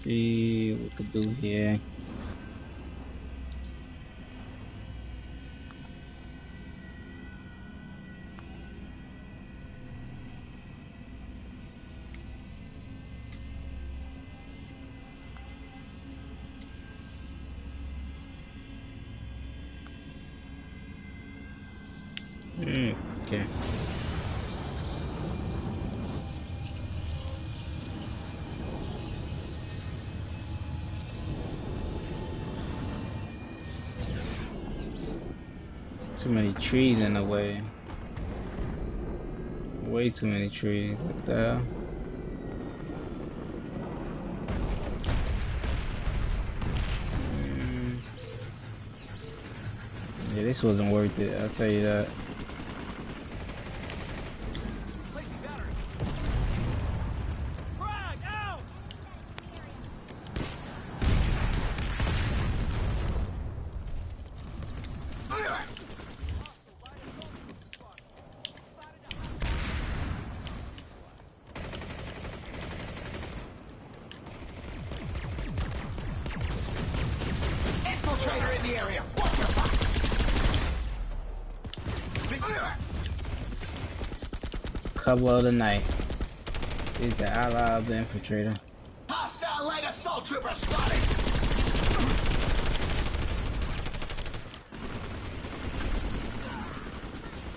See what we could do here. Okay. Too many trees in the way. Way too many trees. What the hell? Yeah, this wasn't worth it, I'll tell you that. Infiltrator in the area. Watch your back. Cover of the night is the ally of the infiltrator. Hostile light assault trooper spotted.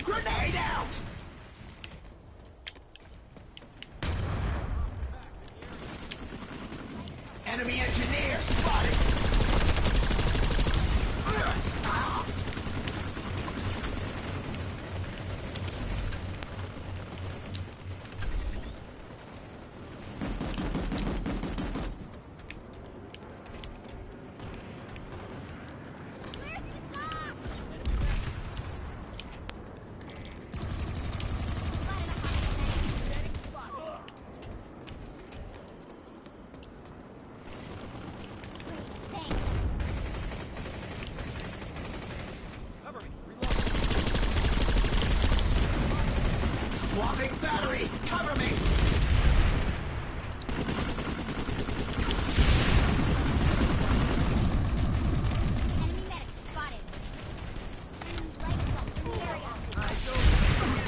Grenade out. Enemy engineer spotted. Swapping battery! Cover me!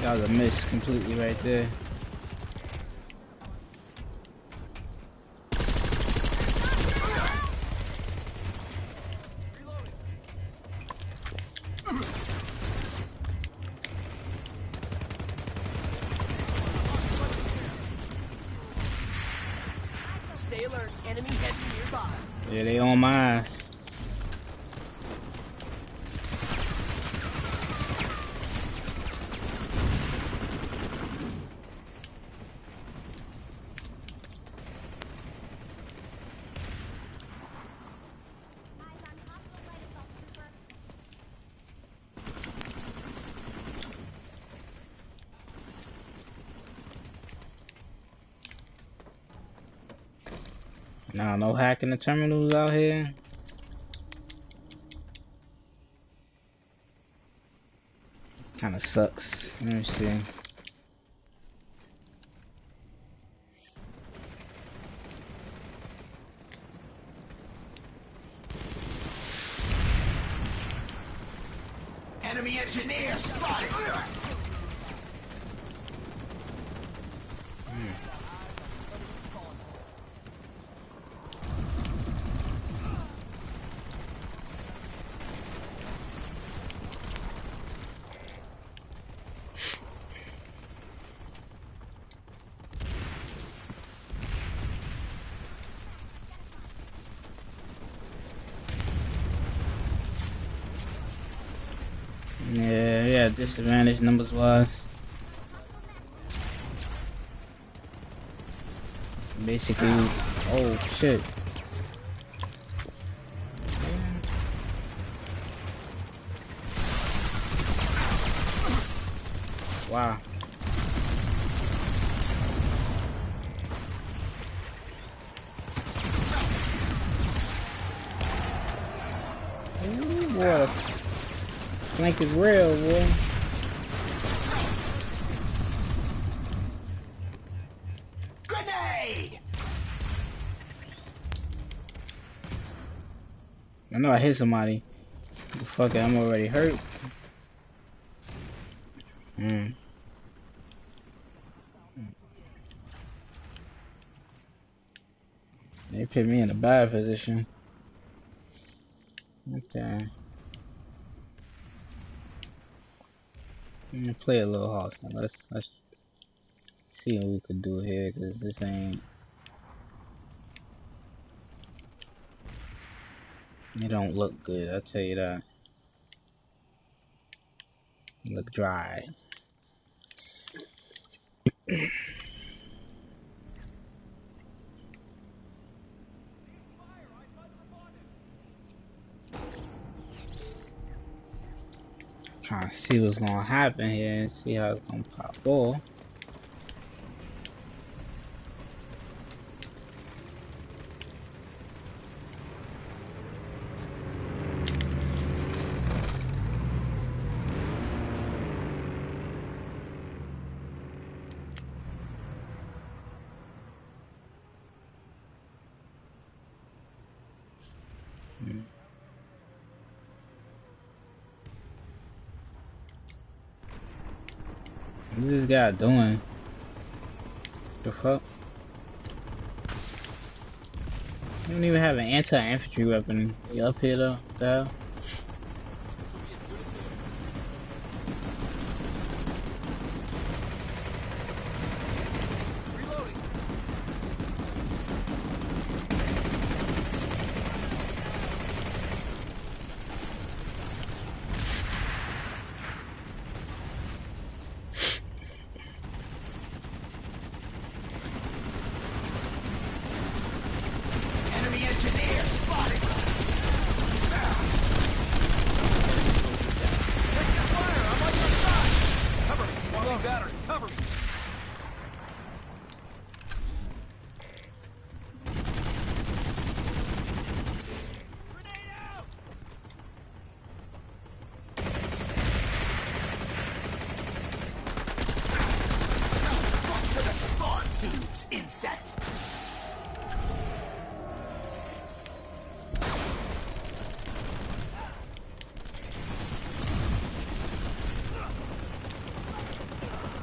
That was a miss completely right there. Stay alert. Enemy heading nearby. Yeah, they on my ass. Nah, no hacking the terminals out here. Kinda sucks. Let me see. Enemy engineer spotted! Yeah, disadvantage numbers wise. Basically, oh shit. Wow. Ooh, boy. Flank is real, boy. Grenade! I know I hit somebody. Fuck it, I'm already hurt. They put me in a bad position. Okay. I'm gonna play a little Hossin. Let's see what we could do here, cause this ain't. It don't look good. I'll tell you that. It look dry. Trying to see what's gonna happen here and see how it's gonna pop off. What's this guy doing? The fuck? I don't even have an anti-infantry weapon. You up here though? What the hell? Enemy engineer spotted. Taking fire! I'm on your side! Cover me! Swapping battery! Cover me! Grenade out! Back to the spawn tubes, insect.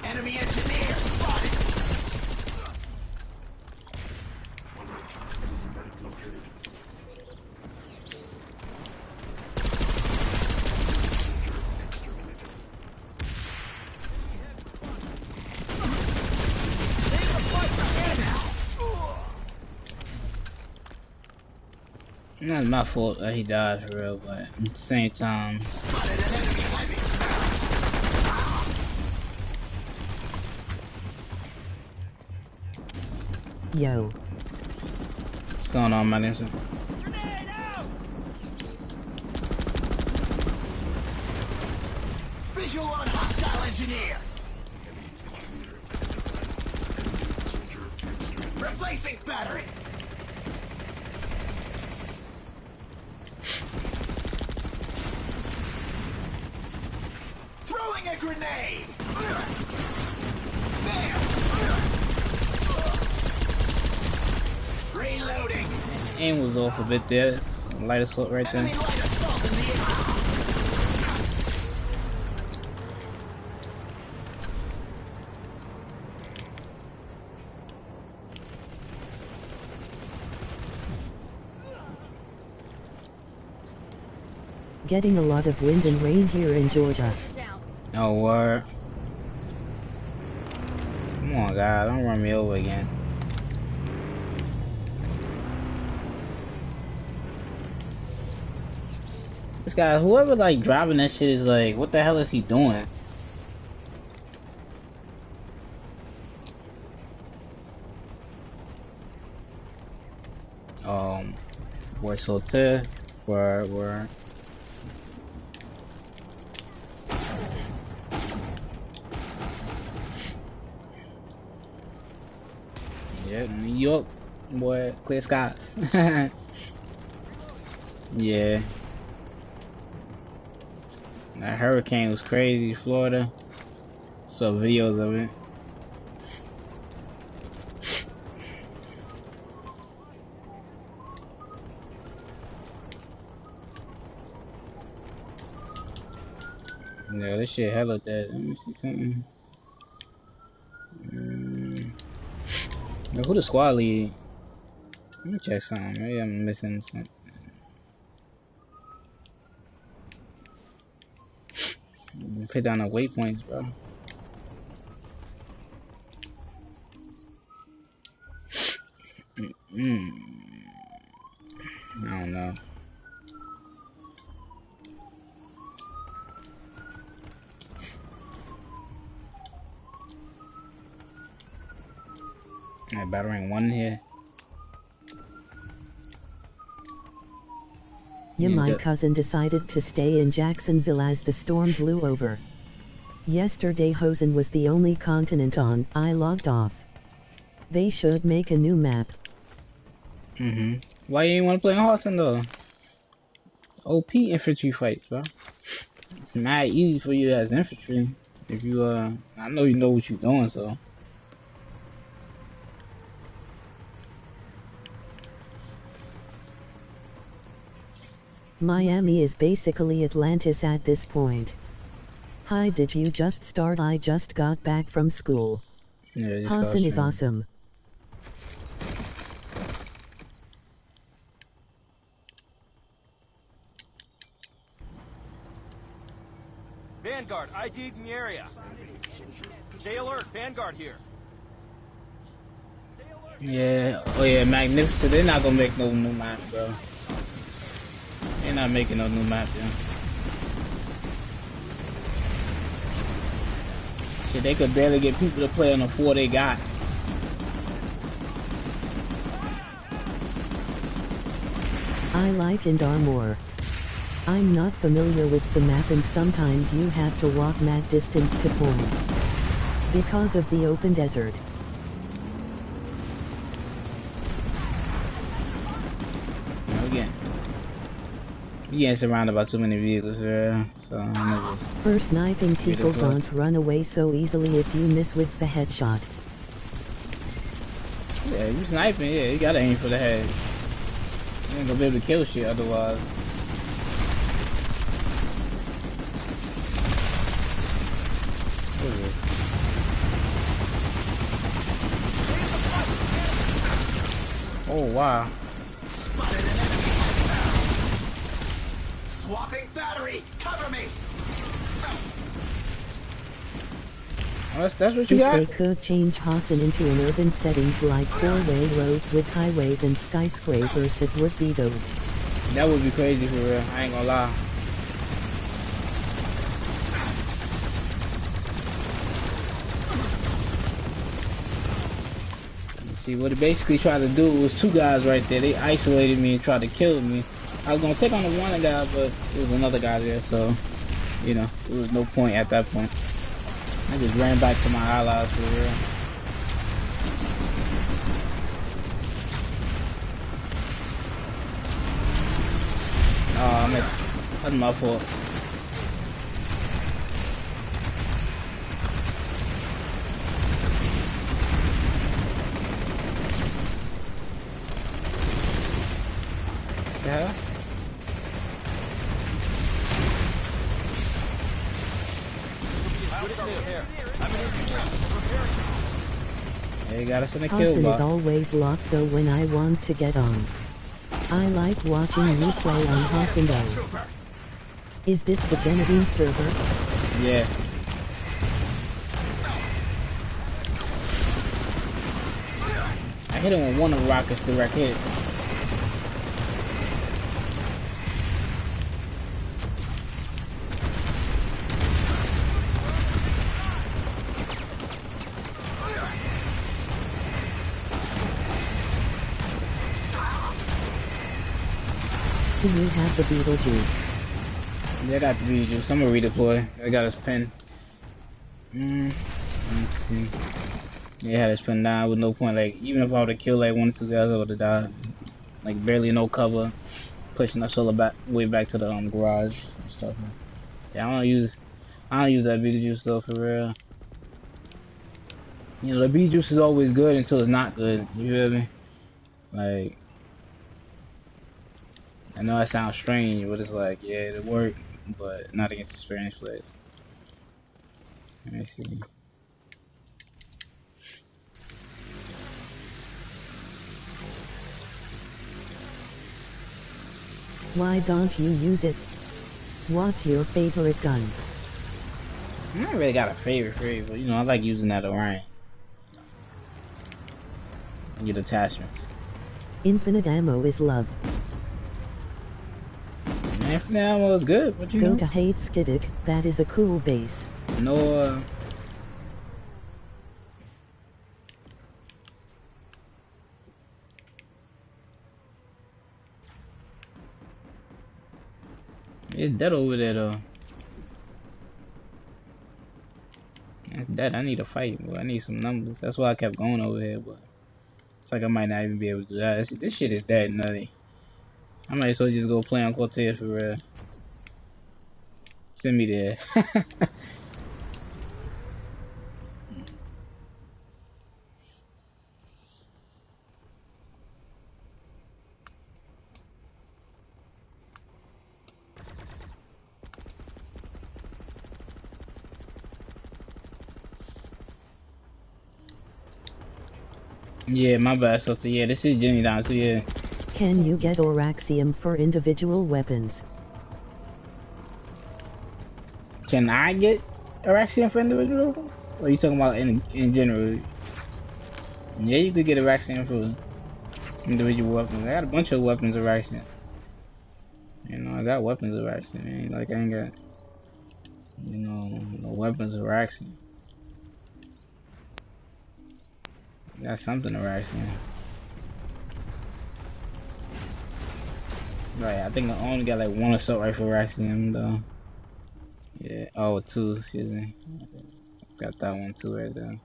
Enemy engineer spotted. Not my fault that he died for real, but at the same time, Spotted an enemy heavy. Yo. what's going on, my name's Grenade out! Visual on hostile engineer. Replacing battery. Throwing a grenade. There. Reloading. aim was off a bit there. Light assault right there. Enemy light assault in the air. Getting a lot of wind and rain here in Georgia. Down. No word. Come on, guy, don't run me over again. This guy, whoever like driving that shit is like, what the hell is he doing? Voice hotel, where. Yeah, New York, boy, clear skies. Yeah. That hurricane was crazy, Florida. Saw videos of it. Yeah, this shit hella dead. Let me see something. Mm. Now, who the squad lead? Let me check something. Maybe I'm missing something. Put down the waypoints, bro. Mm. I don't know. Alright, battering one here. Yeah, my cousin decided to stay in Jacksonville as the storm blew over. Yesterday Hossin was the only continent on. I logged off. They should make a new map. Why you ain't wanna play on Hossin though? OP infantry fights, bro. It's mad easy for you as infantry. If you I know you know what you're doing, so. Miami is basically Atlantis at this point. Hi, did you just start? I just got back from school. Yeah, just Hossin is awesome. Vanguard, ID'd in the area. Stay alert, Vanguard here. Yeah, oh yeah, Magnificent. They're not gonna make no new map, bro. They're not making no new map, yo. Shit, they could barely get people to play on the 4 they got. I like Indar more. I'm not familiar with the map and sometimes you have to walk mad distance to point. Because of the open desert. Again. You getting surrounded by too many vehicles, bro. So I'm gonna just... For sniping, people don't run away so easily if you miss with the headshot. Yeah, you sniping, yeah, you gotta aim for the head. You ain't gonna be able to kill shit otherwise. What is this? Oh wow. Spotted an enemy. Swapping battery. Cover me. Oh, that's what you If got? they could change Hossin into an urban settings like 4-way roads with highways and skyscrapers, that would be dope. That would be crazy for real. I ain't gonna lie. See, what it basically tried to do was two guys right there. They isolated me and tried to kill me. I was gonna take on the one guy, but there was another guy there, so, you know, there was no point at that point. I just ran back to my allies for real. Oh, I missed. That's my fault. What the hell? They got us in the kill Hossin box. is always locked though when I want to get on. I like watching you play on Hossin though. Is this the Genevieve server? Yeah. I hit him with one of the rockets direct hit. Do you have the Beetlejuice? Yeah, I got the video. I'm gonna redeploy. I got his pin. Let's see. Yeah, I had his pin down with no point. Like, even if I would have killed like one or two guys, I would have died. Like, barely no cover. Pushing us all back, way back to the garage and stuff. Yeah, I don't use that beet juice though, for real. You know, the beet juice is always good until it's not good. You feel me? Like, I know that sounds strange, but it's like, yeah, it'll work, but not against experienced players. Let me see. Why don't you use it? What's your favorite gun? I don't really got a favorite, but you know, I like using that around. Get attachments. Infinite ammo is love. Man, infinite ammo is good, but you Go know. to Hate Skiddick, that is a cool base. No, it's dead over there though. It's dead. I need a fight, boy. I need some numbers. That's why I kept going over here, but it's like I might not even be able to do that. This shit is dead nutty. I might as well just go play on Cortez for real. Send me there. Yeah, my bad. So yeah, this is Jenny down. So yeah. Can you get Oraxium for individual weapons? Can I get Araxian for individual? Or are you talking about in general? Yeah, you could get Araxian for individual weapons. I got a bunch of weapons Araxian. You know, I got weapons Araxian. Man. Like I ain't got, you know, no weapons Araxian. Got something Araxian. Right, I think I only got like one assault rifle Araxian though. Yeah, oh, two, excuse me. Got that one too right there.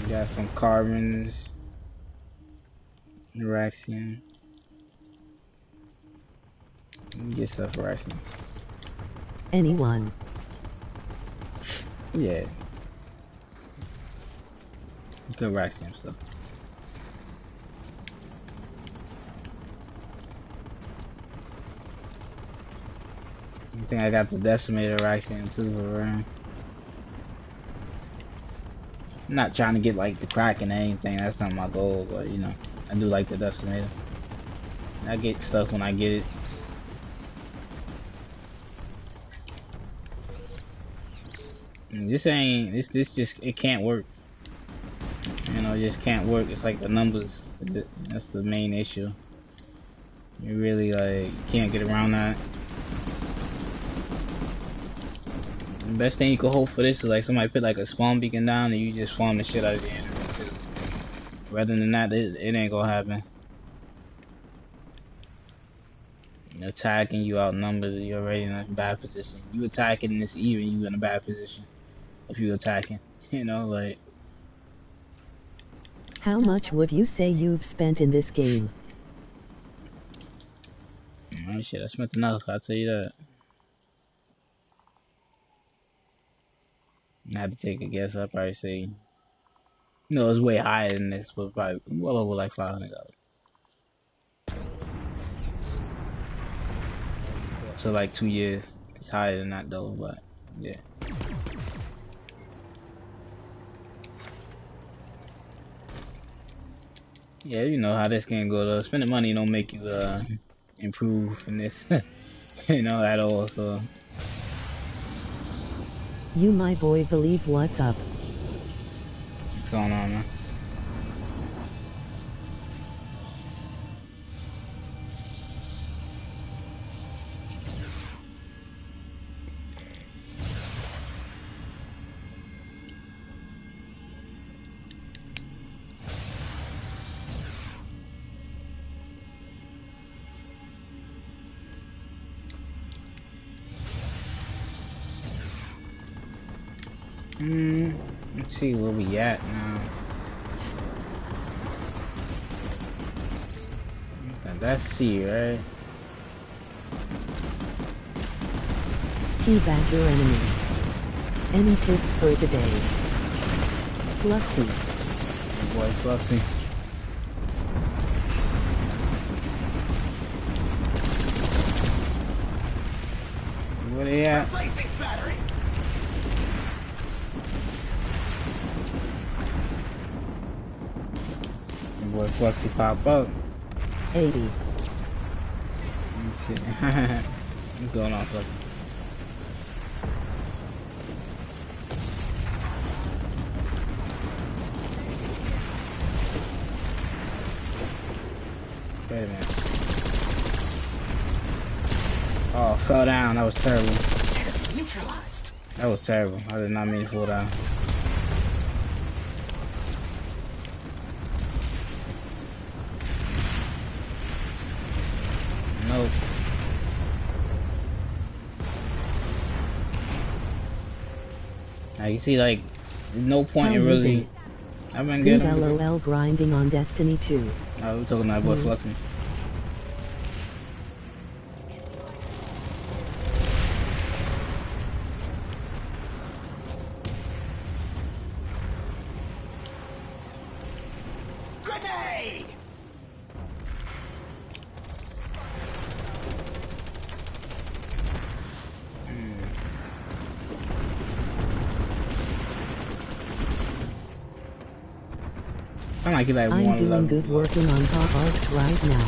Got some carbons. Araxian. Get stuff Araxian. Anyone? Yeah. Good Araxian stuff. I think I got the decimator Araxian too around. I'm not trying to get like the Kraken or anything, that's not my goal, but you know, I do like the decimator. I get stuff when I get it. And this just, it can't work. You know, it just can't work. It's like the numbers, that's the main issue. You really like, you can't get around that. The best thing you could hope for this is like somebody put like a spawn beacon down and you just farm the shit out of the enemy. Rather than that, it ain't gonna happen. Attacking, you outnumbers, you're already in a bad position. You attacking this even, you in a bad position. If you attacking, you know, like. How much would you say you've spent in this game? Oh shit, I spent enough, I'll tell you that. I had to take a guess, I'd probably say, no, it's way higher than this, but probably well over like $500. So like 2 years. It's higher than that though, but yeah. Yeah, you know how this game go though. Spending money don't make you improve in this, you know, at all. So You my boy believe what's up. what's going on, man? Let's see where we at now. Okay, that's C, right? Teabag your enemies. Any tips for today? Fluxy. Oh boy, Fluffy. Where they at? Replacing battery. Boy, Fluxy pop up. 80. Let me see. What's going on, Fluxy? Wait a minute. Oh, fell down. That was terrible. Enemy neutralized. That was terrible. I did not mean to fall down. Nope. Now you see, like, no point in really. I've been Good getting. LOL grinding on Destiny 2. Oh, we're talking about boy Fluxing. Grenade. I might get like I'm one doing level. good working on top arcs right now.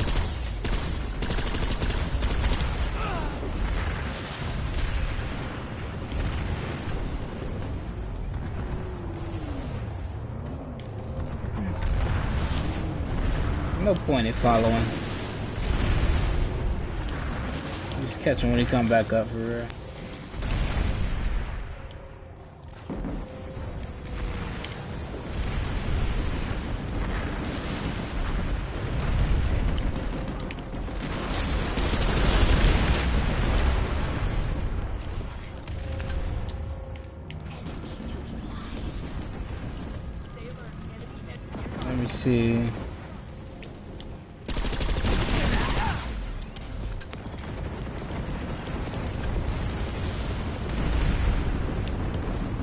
No point in following. Just catch him when he come back up for real. Let me see.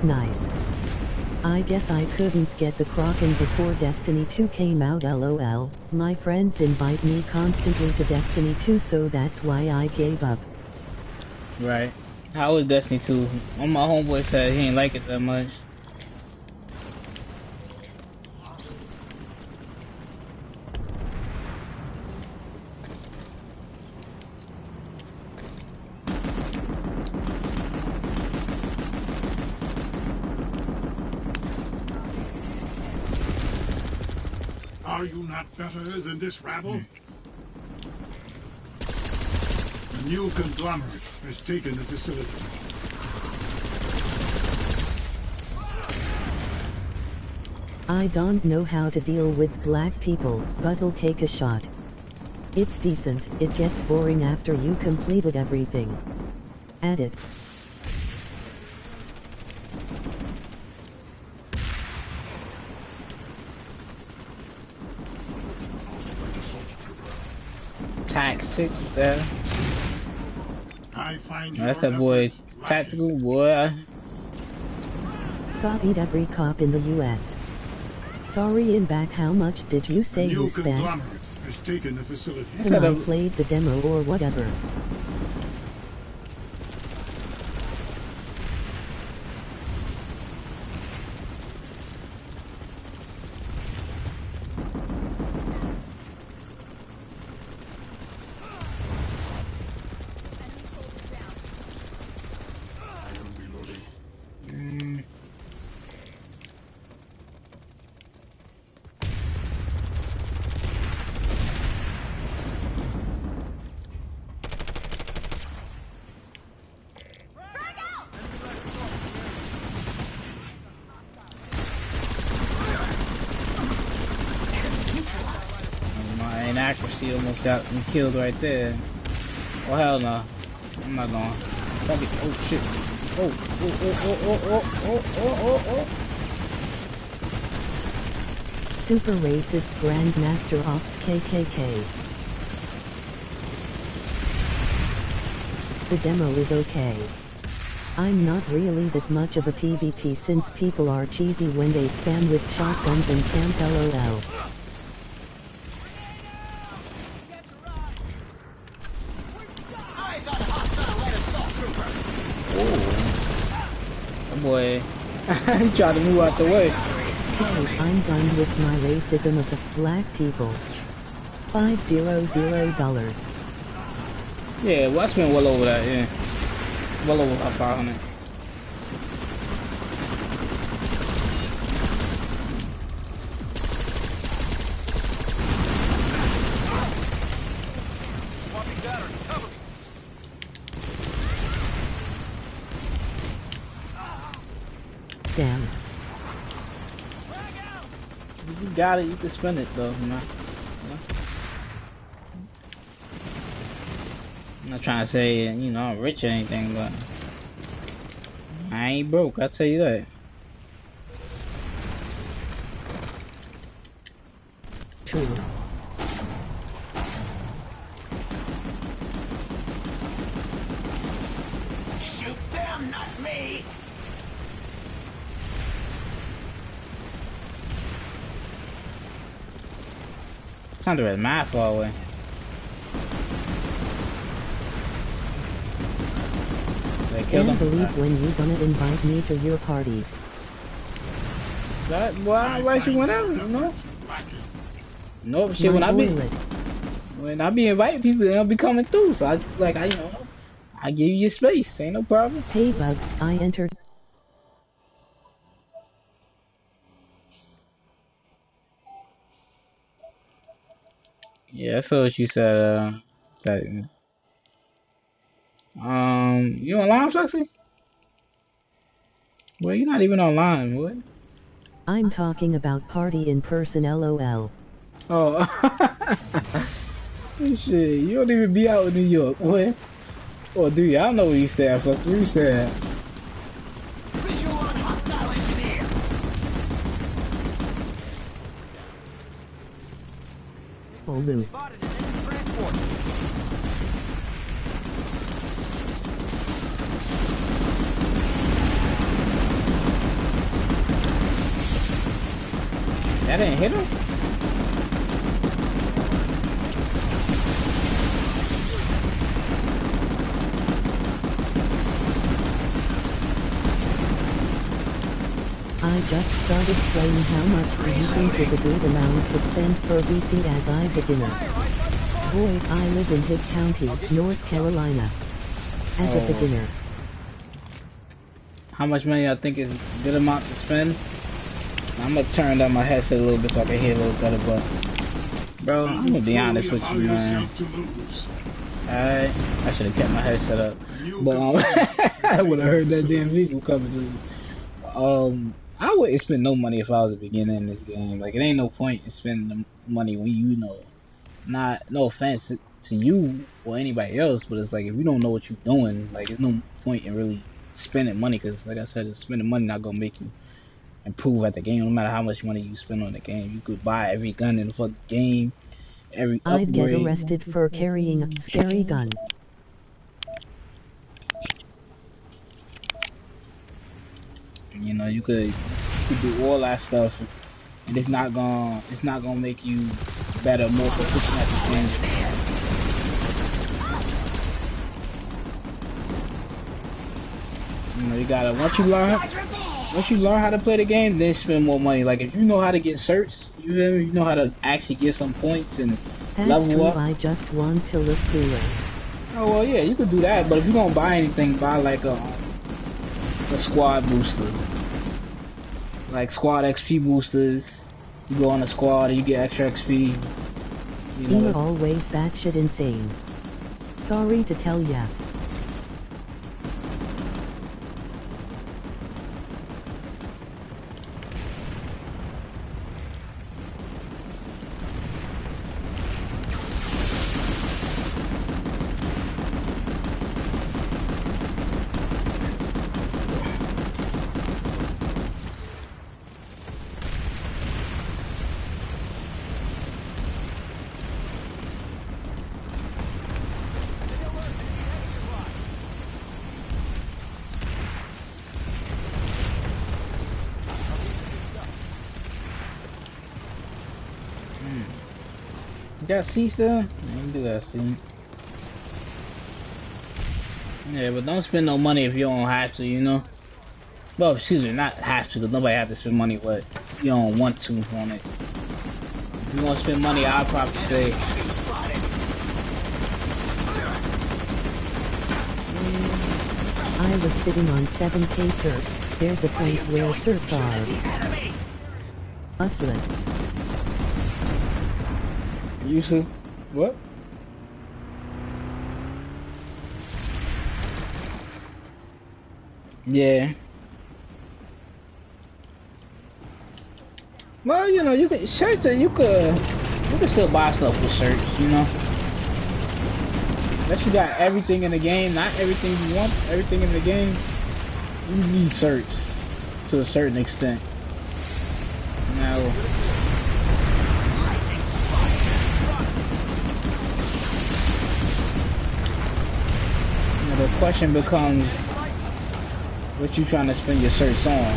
Nice. I guess I couldn't get the Kraken before Destiny 2 came out lol. My friends invite me constantly to Destiny 2, so that's why I gave up. Right. How was Destiny 2? One of my homeboys said he ain't like it that much. Are you not better than this rabble? The new conglomerate has taken the facility. I don't know how to deal with black people, but I'll take a shot. It's decent, it gets boring after you completed everything. Add it. Toxic there. I find That's your that boy efforts lacking. tactical boy. Saw eat every cop in the US. Sorry in back, how much did you The say new you spent? conglomerate has taken the facility. And I played the demo or whatever. My inaccuracy almost got me killed right there. Oh hell no. I'm not going. Oh shit. Oh, oh, oh, oh, oh, oh, oh, oh, oh. Super racist Grandmaster of KKK. The demo is okay. I'm not really that much of a PvP since people are cheesy when they spam with shotguns and can't LOL. Eyes on hostile light assault trooper. boy. He tried to move out the way. Hey, I'm done with my racism of the black people. $500. Yeah, well, I spent well over that, yeah. Well over 500. Swapping battery. Cover me. Damn. You got it, you can spend it though, you know. I'm not trying to say, you know, I'm rich or anything, but I ain't broke, I'll tell you that. True. Shoot them, not me! Thunder is mad far away. They killed Can't him? believe when you gonna invite me to your party. That, well, I invite you whenever, you know? Nope, shit, My toilet. when I be inviting people, they don't be coming through, so I, like, you know, I give you your space, ain't no problem. Hey Bugs, I entered. Yeah, that's what you said, that, you online, Foxy? Well, you're not even online, boy. I'm talking about party in person LOL. Oh, shit, you don't even be out in New York, boy. Oh, do you? I don't know what you said, Foxy. What you said? Visual on hostile engineer! Oh Lou. Spotted an enemy transport. That didn't hit him? I just started playing. How much do you think is a good amount to spend per VC as I beginner? Boy, I live in Hood County, North Carolina. As a Oh. beginner. How much money I think is a good amount to spend? I'm gonna turn down my headset a little bit so I can hear a little better, but bro, I'm gonna be honest with you, man. Alright, I should have kept my headset up, but I would have heard that damn vehicle coming through. I wouldn't spend no money if I was a beginner in this game. Like, it ain't no point in spending the money when you know. Not, no offense to you or anybody else, but it's like if you don't know what you're doing, like there's no point in really spending money, because like I said, spending money not gonna make you improve at the game. No matter how much money you spend on the game, you could buy every gun in the fucking game, every I'd get upgrade. arrested for carrying a scary gun. You know, you could do all that stuff, and it's not gonna make you better, more proficient at the game. You know, you gotta once you learn how to play the game, then spend more money. Like if you know how to get certs, you know how to actually get some points and That's level true, up. I just want to look cooler. Oh well, yeah, you could do that, but if you don't buy anything, buy like a squad booster, like squad XP boosters. You go on a squad and you get extra XP. You Ema know, always batshit insane. Sorry to tell ya. you got C still? Yeah, you do got C. Yeah, but don't spend no money if you don't have to, you know? Well, excuse me, not have to, because nobody have to spend money, but you don't want to on it. If you want to spend money, I'd probably say. Enemy spotted. I was sitting on 7k certs. There's a point where certs are Enemy. useless. You see? What? Yeah. Well, you know, you can shirts. You could still buy stuff with shirts. You know, unless you got everything in the game. Not everything you want. Everything in the game. You need shirts to a certain extent. Now, you know, the question becomes, what you trying to spend your shirts on?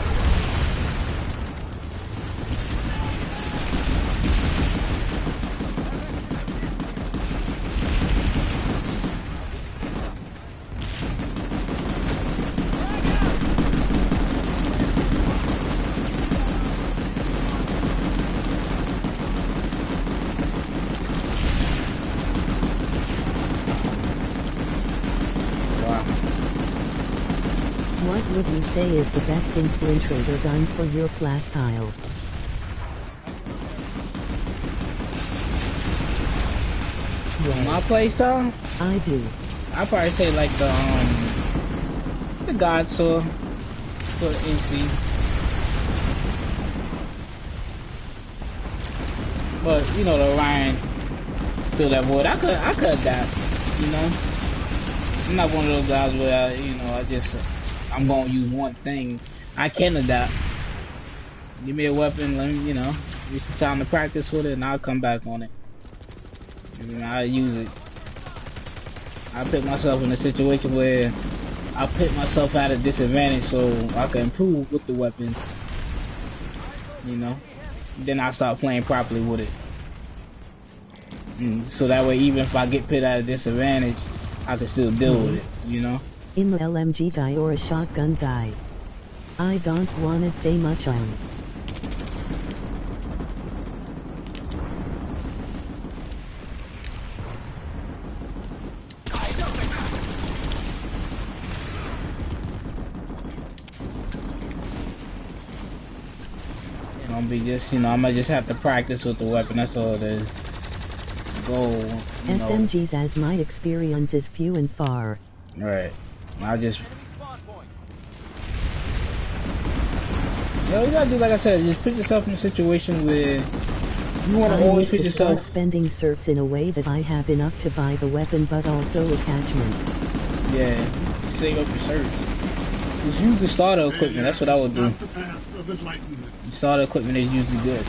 What would you say is the best infiltrator gun for your playstyle? My playstyle? I do. I'd probably say like the God Sword for NC. But you know, the Orion fill that void. I could adapt, you know. I'm not one of those guys where I'm gonna use one thing. I can adapt. Give me a weapon, let me, you know, give some time to practice with it, and I'll come back on it. You know, I'll use it. I put myself in a situation where I put myself at a disadvantage so I can improve with the weapon. You know, then I start playing properly with it. So that way, even if I get put at a disadvantage, I can still deal with it. You know. I'm a LMG guy or a shotgun guy. I don't wanna say much on. Eyes open. It's gonna be just, you know, I might just have to practice with the weapon. That's all it is. Goal. You know. SMGs, as my experience is few and far. Right. I just. Enemy spawn point. Yo, you gotta do like I said. Just put yourself in a situation where you wanna I always need put to start yourself. spending certs in a way that I have enough to buy the weapon but also attachments. Yeah. Save up your search. Just use the starter equipment. That's what I would do. Not the path of enlightenment. The starter equipment is usually good.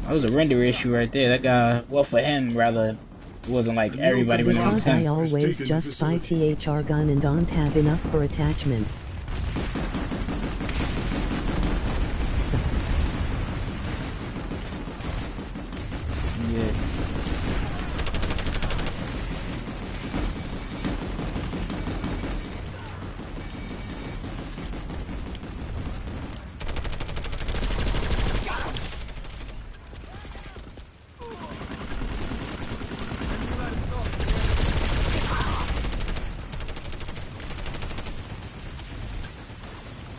That was a render issue right there. That guy, well, for him, rather, it wasn't like everybody went on Because I 10. always just buy THR gun and don't have enough for attachments. Yeah.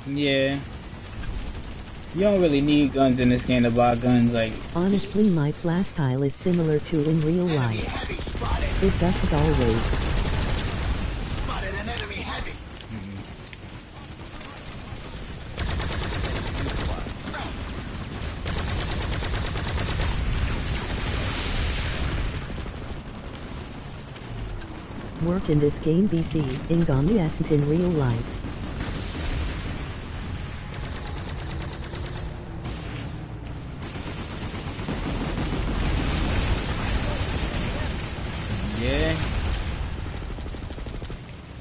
Yeah. You don't really need guns in this game to buy guns, like. Honestly, my playstyle is similar to in real Enemy life. heavy spotted. It doesn't always. Spotted an enemy heavy. Work in this game BC, Ingami isn't in real life. Yeah.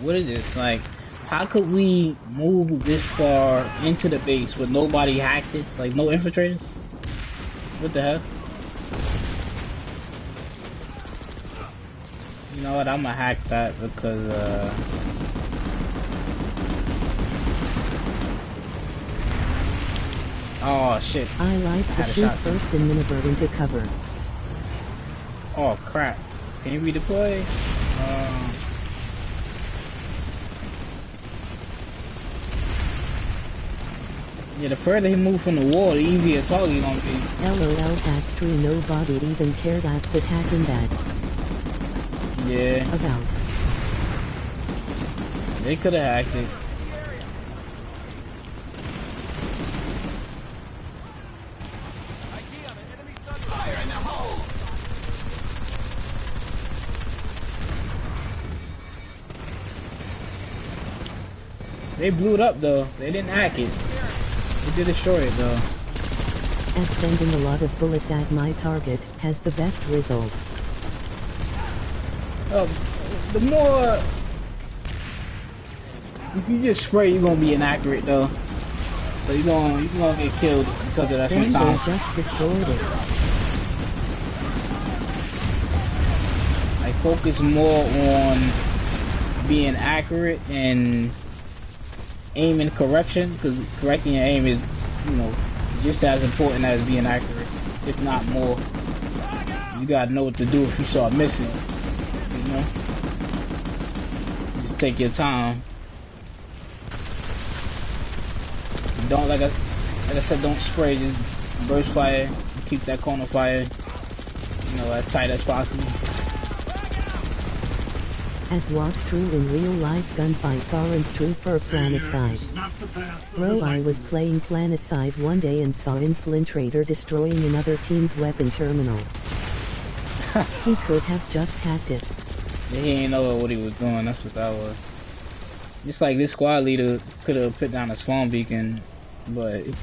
What is this? Like, how could we move this far into the base with nobody hacked it? Like, no infiltrators? What the hell? You know what? I'm gonna hack that because oh shit. I like to shoot first and maneuver into cover. Oh crap. Can you redeploy? Yeah, the further he moves from the wall, the easier target he gonna be. LOL, that's true. Nobody even cared I put hack in that. Yeah. About. They could have hacked it. Fire in the hole! They blew it up though. They didn't hack it. They did destroy it though. As sending a lot of bullets at my target has the best result. The more if you just spray, you're gonna be inaccurate though. So you're gonna get killed because of that Then they sometimes. just destroyed it. Like focus more on being accurate and aiming correction, because correcting your aim is, you know, just as important as being accurate, if not more. You gotta know what to do if you start missing, you know? Just take your time. Don't, like I said, don't spray, just burst fire, keep that corner fire, you know, as tight as possible. As what's true in real life, gunfights aren't true for Planetside. Bro, I was playing Planetside one day and saw Infiltrator destroying another team's weapon terminal. He could have just hacked it. Yeah, he ain't know what he was doing, that's what that was. Just like this squad leader could have put down a spawn beacon, but yeah,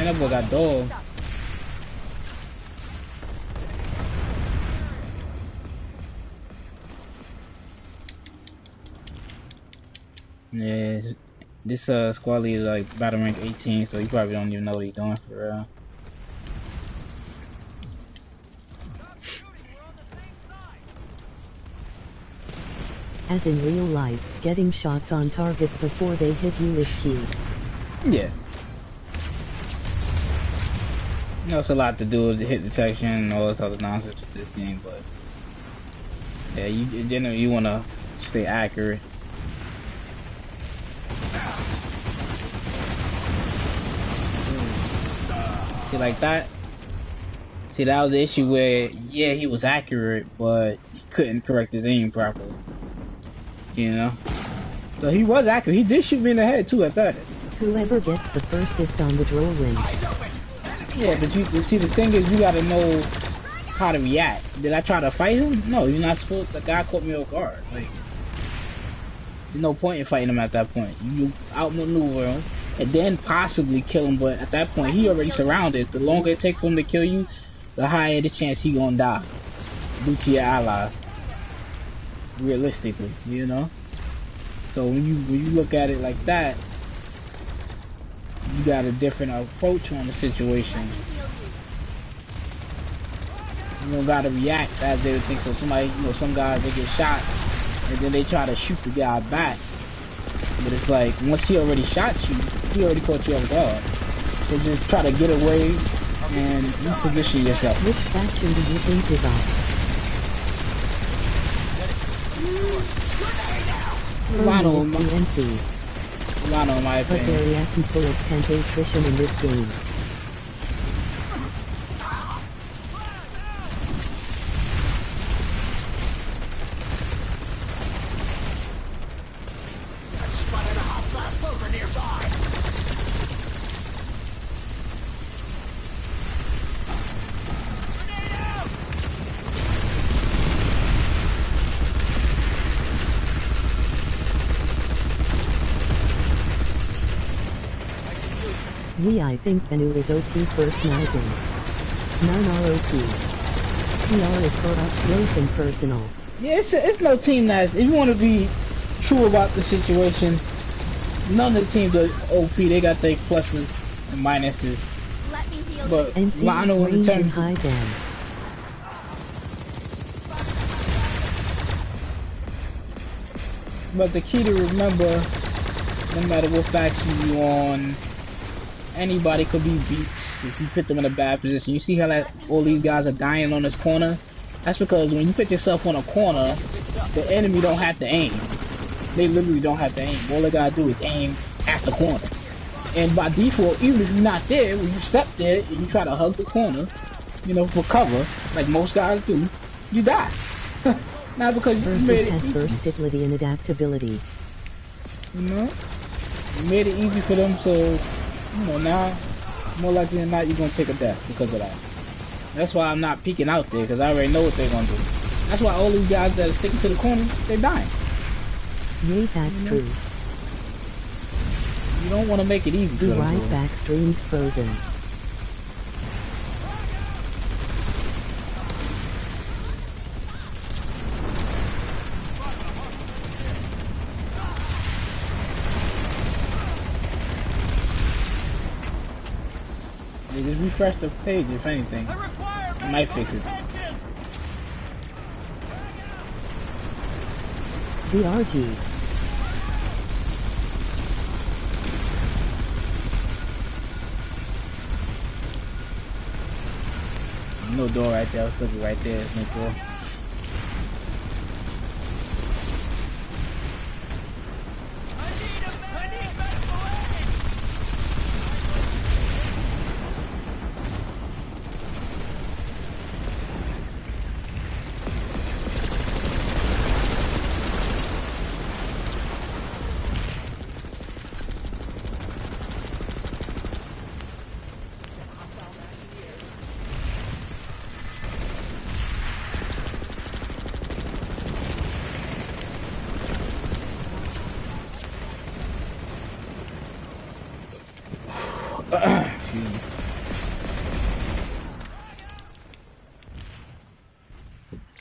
that boy got dogged. Yeah, this squad leader like battle rank 18, so you probably don't even know what he's doing for real. As in real life, getting shots on target before they hit you is key. Yeah. You know, it's a lot to do with the hit detection and all this other nonsense with this game, but yeah, you generally you wanna stay accurate. See, like that. See, that was the issue where, yeah, he was accurate, but he couldn't correct his aim properly. You know? So he was accurate. He did shoot me in the head, too, at that. Whoever gets the firstest on the draw wins. Yeah, but you see, the thing is, you gotta know how to react. Did I try to fight him? No, you're not supposed to. The guy caught me off guard. Like, there's no point in fighting him at that point. You outmaneuver him, and then possibly kill him, but at that point, he already surrounded. The longer it takes for him to kill you, the higher the chance he gonna die. Due to your allies. Realistically, you know? So when you look at it like that, you got a different approach on the situation. You don't gotta react as they would think. So somebody, you know, some guys, they get shot, and then they try to shoot the guy back. But it's like, once he already shot you, he already caught you off guard. So just try to get away and reposition yourself. Which faction do you think is on? Vanu, It's the NC. Vanu, in my But opinion. there isn't full of penetration in this game. Spotted a hostile clover nearby! I think Vanu is OP for sniping. None are OP. PR is for up close and personal. Yeah, it's no team that's, if you want to be true about the situation, none of the teams are OP. They got their pluses and minuses. Let me heal But NC Vanu in range and terms, high dam. But the key to remember, no matter what faction you on, anybody could be beat if you put them in a bad position. You see how that all these guys are dying on this corner? That's because when you put yourself on a corner, the enemy don't have to aim. They literally don't have to aim. All they gotta do is aim at the corner. And by default, even if you're not there, when you step there and you try to hug the corner, you know, for cover, like most guys do, you die. Not because you Versus made it has easy. versatility and adaptability. You know? You made it easy for them, so, you know, now, more likely than not, you're gonna take a death because of that. That's why I'm not peeking out there, because I already know what they're gonna do. That's why all these guys that are sticking to the corner, they're dying. Yay, that's true. You don't want to make it easy for Be them. right back, streams frozen. They just refresh the page, if anything. It might fix it. VRG. No door right there. I was looking right there. There's no door.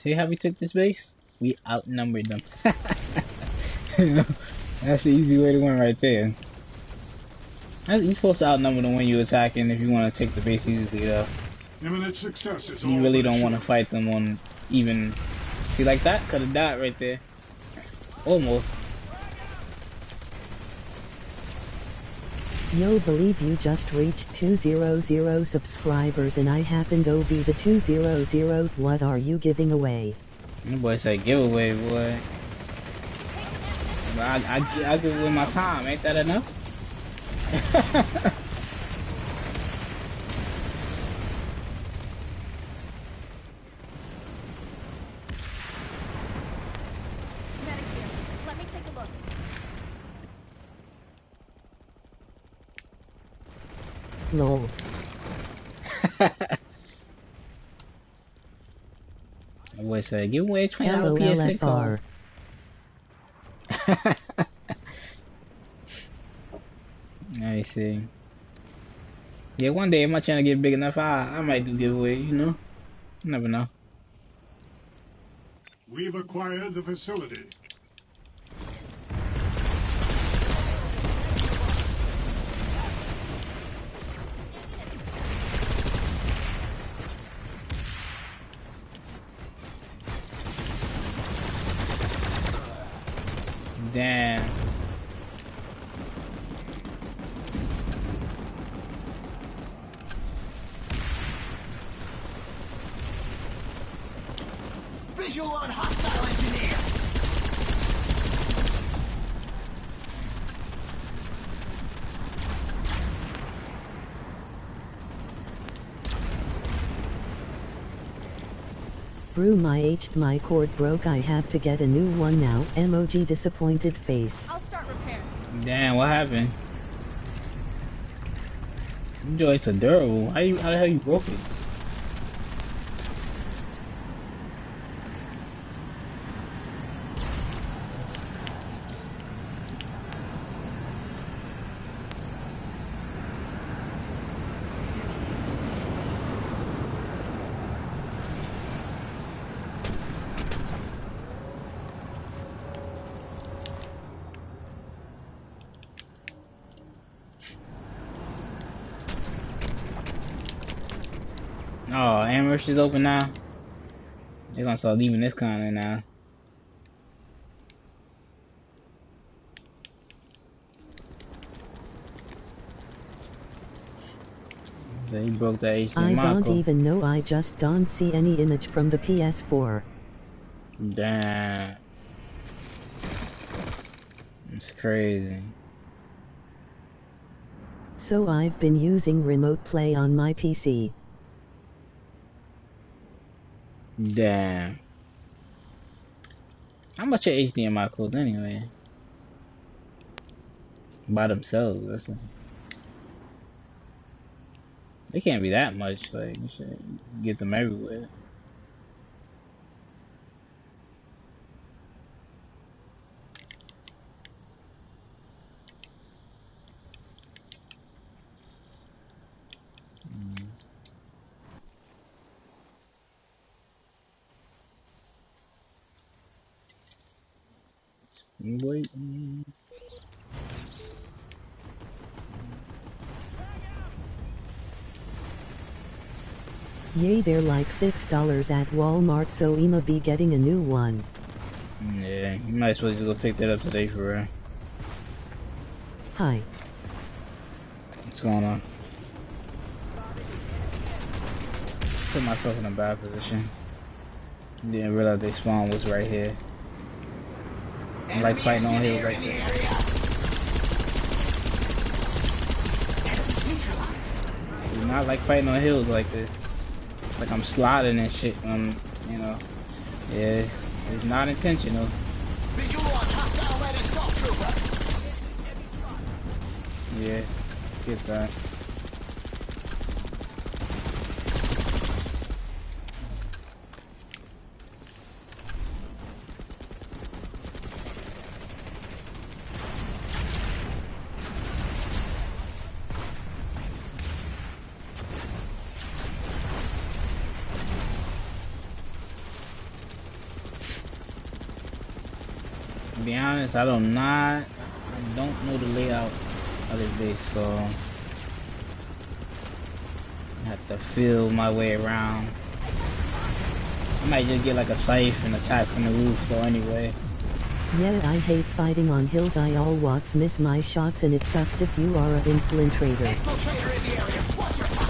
See how we took this base? We outnumbered them. You know, that's the easy way to win right there. You're supposed to outnumber them when you're attacking if you want to take the base easily though. Imminent success is all You really but don't want to assured. fight them on even... See like that? Could have died right there. Almost. Yo, believe you just reached 200 subscribers and I happen to be the 200th. What are you giving away? That boy said giveaway, boy. But I give away my time. Ain't that enough? Let me take a look. Lol. That boy said give away $20 PSA card. LOLFR. Let me see. Yeah, one day if my channel get big enough, I might do giveaway, you know? You never know. We've acquired the facility. Damn. Visual on hostile engineer. Brew my cord broke, I have to get a new one now. Emoji disappointed face. I'll start repairs. Damn, what happened? Enjoy, it's a durable. How the hell you broke it? Oh, Amherst is open now. They're gonna start leaving this continent now. So he broke that I HDMI don't cord. even know, I just don't see any image from the PS4. Damn. It's crazy. So I've been using remote play on my PC. Damn. How much are HDMI cords anyway? By themselves, they can't be that much. Like, you should get them everywhere. Wait. Yay, they're like $6 at Walmart, so I'ma be getting a new one. Yeah, you might as well just go pick that up today for real. Hi. What's going on? Put myself in a bad position. Didn't realize they spawn was right here. I'm like fighting on hills right there. Do not like fighting on hills like this. Like I'm sliding and shit. You know. Yeah, it's not intentional. Visual on hostile light assault trooper. Yeah, get that. To be honest, I don't know the layout of this base, so I have to feel my way around. I might just get like a scythe and attack from the roof though anyway. Yeah, I hate fighting on hills, I always miss my shots and it sucks if you are an infiltrator. Infiltrator in the area. Watch your back.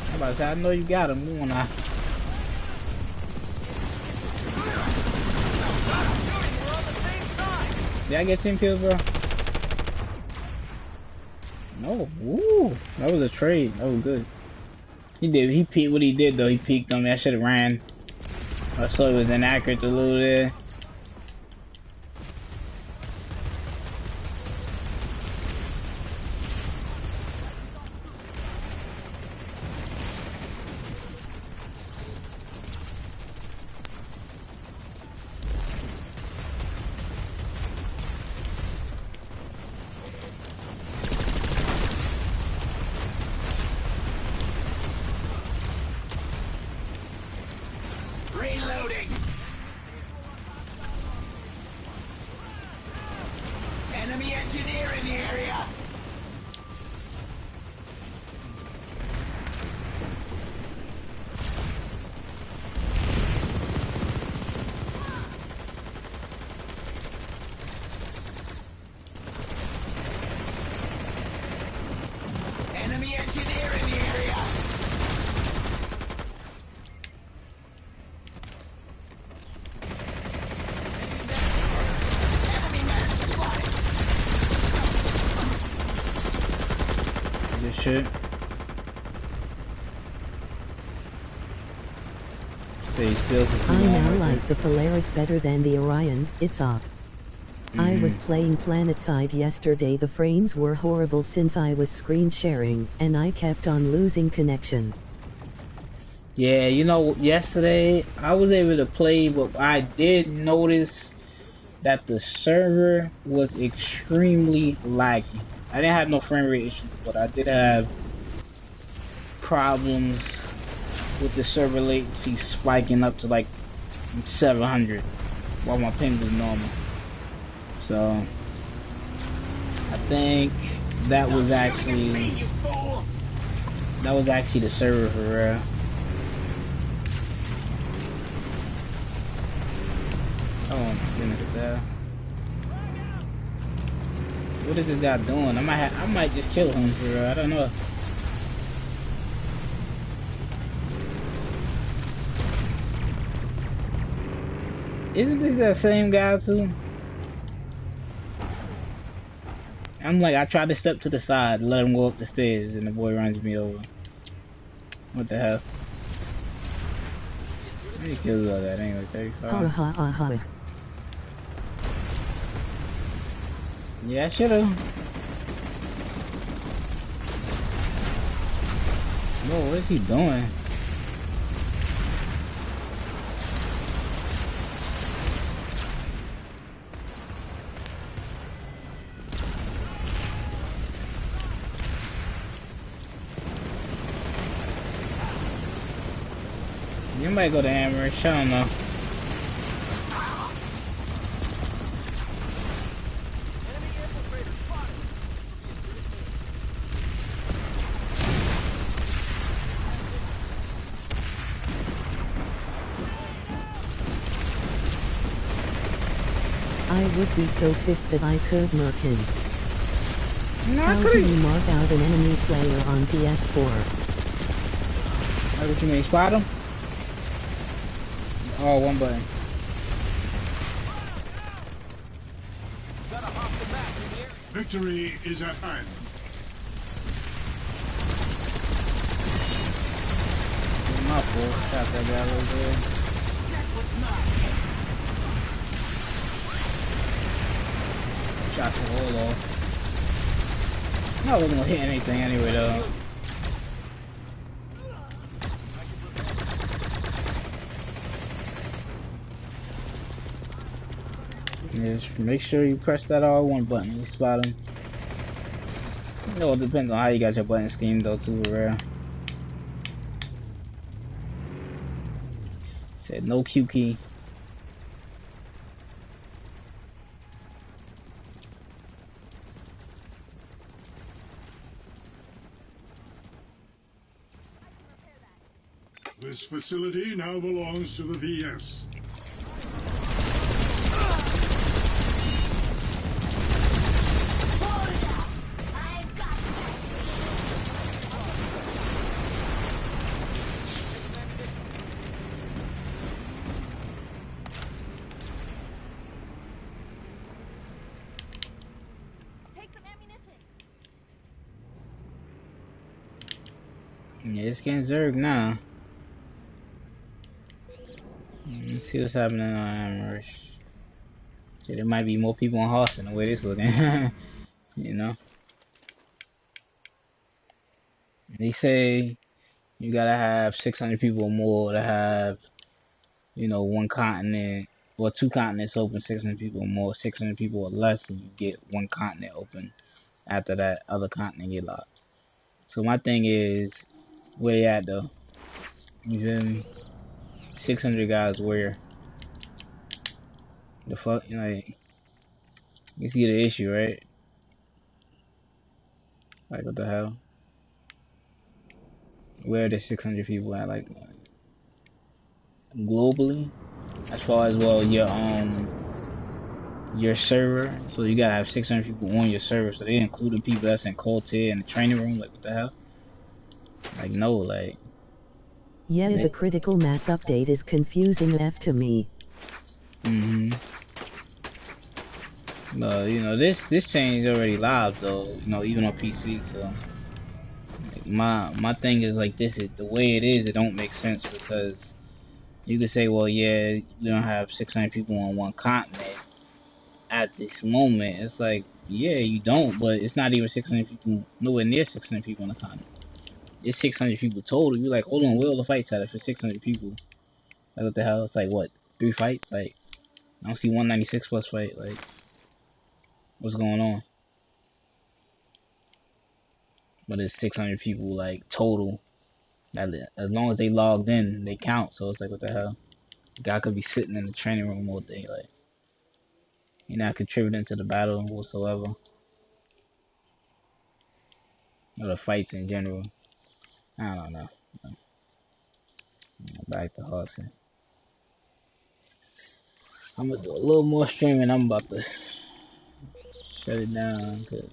I'm about to say, I know you got him, won't I? Did I get 10 kills, bro? No. Woo. That was a trade. That was good. He peeked what he did though. He peeked on me. I should have ran. I saw it was inaccurate a little there. Reloading. Enemy engineer in the area. Enemy engineer in the area. Enemy man spotted. Good shit. Stay still for too I long now right like the Polaris better than the Orion, it's off. I was playing Planetside yesterday, the frames were horrible since I was screen sharing, and I kept on losing connection. Yeah, you know, yesterday I was able to play, but I did notice that the server was extremely laggy. I didn't have no frame rate issues, but I did have problems with the server latency spiking up to like 700 while my ping was normal. So I think that was actually the server for real. Oh my goodness, it's there. What is this guy doing? I might just kill him for real. I don't know. Isn't this that same guy too? I'm like, I tried to step to the side, let him go up the stairs, and the boy runs me over. What the hell? How many kills are that? Ain't like 35. Yeah, I should've. Whoa, what is he doing? You might go to Amherst, I don't know. I would be so pissed if I could murk him. No, How can you mark out an enemy player on PS4? What you mean, spot him? Oh, one button. Victory is at hand. My fault. Shot that guy over there. Shot the hole off. I wasn't gonna hit anything anyway though. Just make sure you press that R1 button. You spot him. You know, it depends on how you got your button scheme though too, rare. Said no Q key. This facility now belongs to the VS. Yeah, it's getting Zerg now. Let's see what's happening on Amherst. Shit, there might be more people on Hossin the way this looking. You know? They say you gotta have 600 people or more to have, you know, one continent or two continents open, 600 people or more, 600 people or less, and you get one continent open. After that, other continent get locked. So my thing is, where you at though? You feel me? 600 guys where? The fuck? You know, like, you see the issue, right? Like, what the hell? Where are the 600 people at? Like, globally? As far as, well, your server, so you gotta have 600 people on your server, so they include the people that's in Coltier in the training room. Like, what the hell? Like, no, like. Yeah, the critical mass update is confusing F to me. You know, this change is already live though. You know, even on PC. So, like, my thing is like, this is the way it is. It don't make sense because you could say, well, yeah, we don't have 600 people on one continent at this moment. It's like, yeah, you don't, but it's not even 600 people, nowhere near 600 people on the continent. It's 600 people total. You're like, hold on, where all the fights at for 600 people? Like, what the hell? It's like, what, 3 fights? Like, I don't see 196 plus fight. Like, what's going on? But it's 600 people, like, total. That, as long as they logged in, they count. So it's like, what the hell? The guy could be sitting in the training room all day. Like, you're not contributing to the battle whatsoever. Or the fights in general. I don't know. Back to Hossin. I'm gonna do a little more streaming. I'm about to Shut it down, cause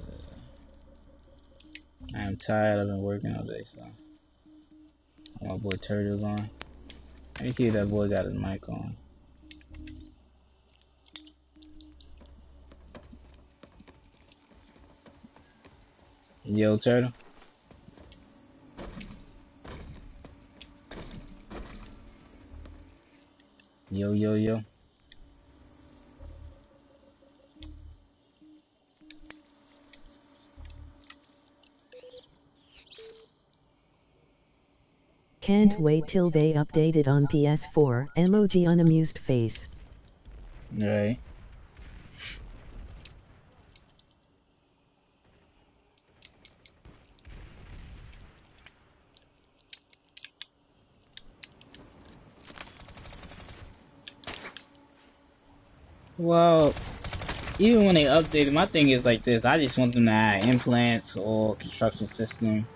I'm tired. I've been working all day, so my boy Turtle's on. Let me see if that boy got his mic on. Yo, Turtle. Yo, yo, yo. Can't wait till they update it on PS4. Emoji unamused face. Right. Well, even when they updated, my thing is like this. I just want them to add implants or construction system.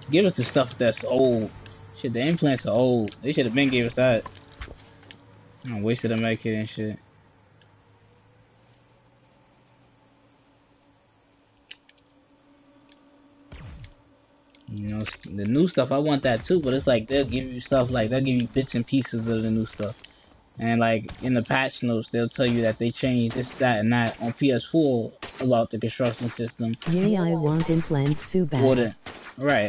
Give us the stuff that's old. Shit, the implants are old. They should have been gave us that. I wasted a medkit and shit. You know, the new stuff, I want that too, but it's like they'll give you stuff like they'll give you bits and pieces of the new stuff. And like in the patch notes, they'll tell you that they changed this, that, and that on PS4 about the construction system. Yeah, I want implants so bad.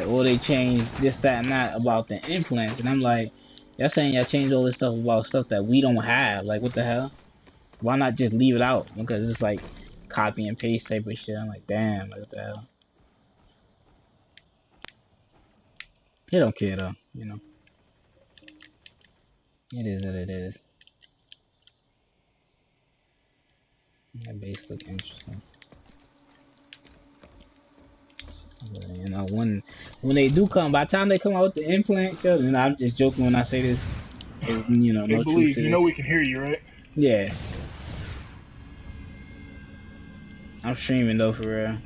Or they changed this, that, and that about the implants. And I'm like, y'all saying y'all changed all this stuff about stuff that we don't have. Like, what the hell? Why not just leave it out? Because it's like copy and paste type of shit. I'm like, damn, like, what the hell? They don't care though, you know. It is what it is. That base look interesting. But, you know, when they do come, by the time they come out with the implant, yo, and I'm just joking when I say this. You know, no truth to you this. know we can hear you, right? Yeah. I'm streaming though, for real.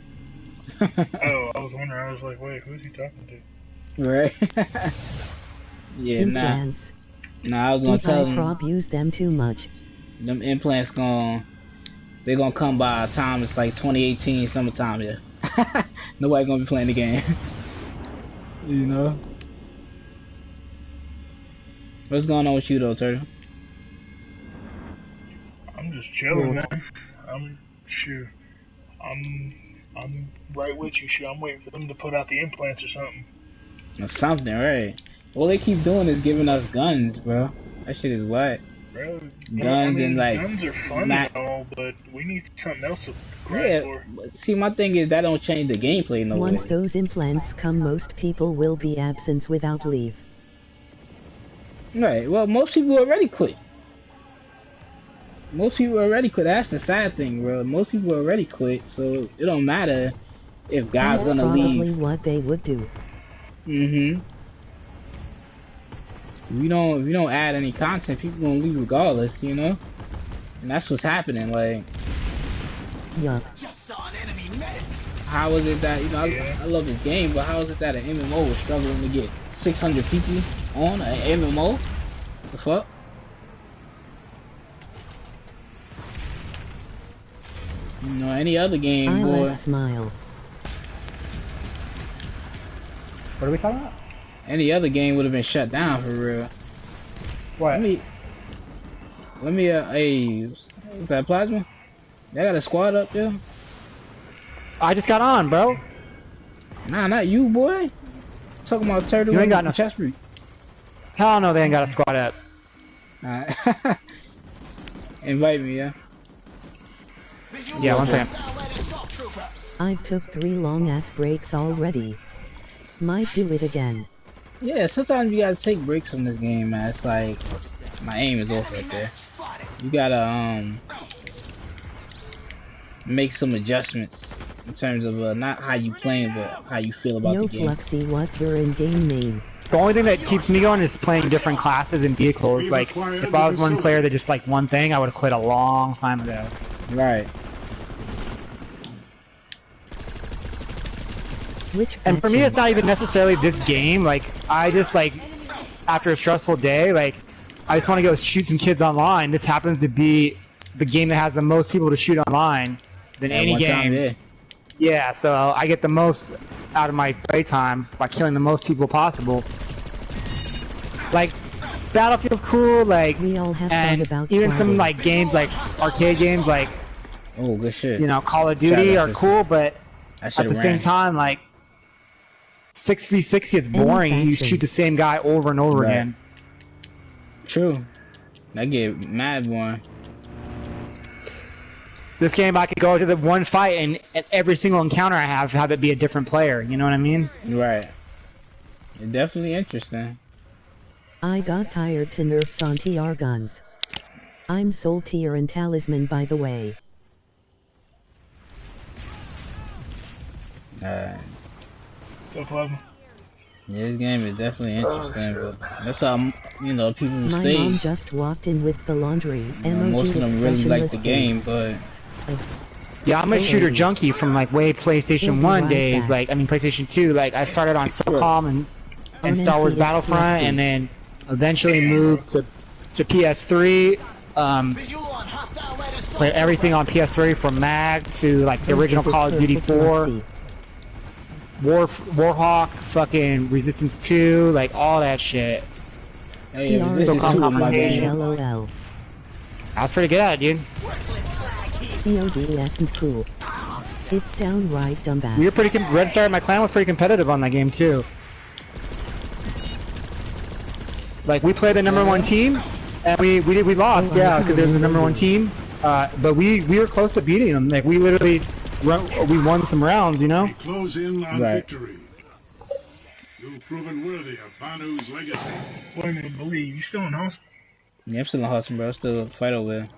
Oh, I was wondering. I was like, wait, who's he talking to? Right. Yeah, implants. Nah, I was gonna tell them. Prop use them too much. Them implants they're gonna come by a time it's like 2018 summertime, yeah. Nobody gonna be playing the game. You know? What's going on with you though, Turtle? I'm just chilling, man. I'm right with you, shoot. I'm waiting for them to put out the implants or something. Or something, right? All they keep doing is giving us guns, bro. That shit is whack. Bro, guns and like guns are fun and all, but we need something else to grind for. See, my thing is that don't change the gameplay no way. Once those implants come, most people will be absent without leave. Right. Well, most people already quit. Most people already quit. That's the sad thing, bro. Most people already quit, so it don't matter if God's gonna leave. That's probably what they would do. Mm-hmm. If we don't add any content, people gonna leave regardless, you know? And that's what's happening, like. Yup. Just saw an enemy medic. How is it that, you know, I love this game, but how is it that an MMO is struggling to get 600 people on an MMO? The fuck? You know, any other game, boy. I smile. What are we talking about? Any other game would have been shut down for real. What? Let me hey, is that Plasma? They got a squad up there? I just got on, bro. Nah, not you, boy. Talking about Turtle. You ain't got no chest root. Hell no, they ain't got a squad up. Alright. Invite me, yeah. Yeah, one second. I took 3 long-ass breaks already. Might do it again. Yeah, sometimes you gotta take breaks from this game, man. It's like, my aim is off right there. You gotta, make some adjustments in terms of, not how you playing, but how you feel about the game. Yo, Fluxy, what's your in-game name? The only thing that keeps me going is playing different classes and vehicles. Like, if I was one player that just liked one thing, I would have quit a long time ago. Right. And for me, it's not even necessarily this game. Like, I just, like, after a stressful day, like, I just want to go shoot some kids online. This happens to be the game that has the most people to shoot online. than At any one game. time, yeah. Yeah, so I get the most out of my playtime by killing the most people possible. Like, Battlefield's cool, like, We all have and thought about even some quieting. like games, like arcade games, like Oh, good shit. you know, Call of Duty are cool, but I at should've the same ran. time, like 6v6 gets Any boring. You faction. shoot the same guy over and over Right. again. True. I get mad one. This game, I could go to the one fight and at every single encounter I have it be a different player. You know what I mean? Right. It's definitely interesting. I got tired to nerf on TR guns. I'm Soul Tier and Talisman, by the way. So Plasma. Yeah, this game is definitely interesting, but that's how, you know, people My say. mom just walked in with the laundry. You know, most of them really like the game, but Yeah, I'm a shooter junkie from like way PlayStation We'll be 1 right days, back. like I mean PlayStation 2. Like I started on SOCOM and Star Wars NCS Battlefront, PSC. and then eventually moved to PS3. Visual on hostile latest Played everything on PS3 from MAG to like the original This is Call of Duty perfect 4, Roxy. Warhawk, fucking Resistance 2, like all that shit. hey, TR this So is come cool, my conversation. game. LOL. I was pretty good at it, dude. COD isn't cool. It's downright dumbass. We were pretty. Red Star, my clan was pretty competitive on that game too. Like we played the #1 team, and we lost, yeah, because they're the #1 team. But we were close to beating them. Like we literally we won some rounds, you know. We close in on Right. victory. You've proven worthy of Vanu's legacy. Wait a minute, believe you still in hospital? Yeah, I'm still in Hossin, bro. Still a fight over there.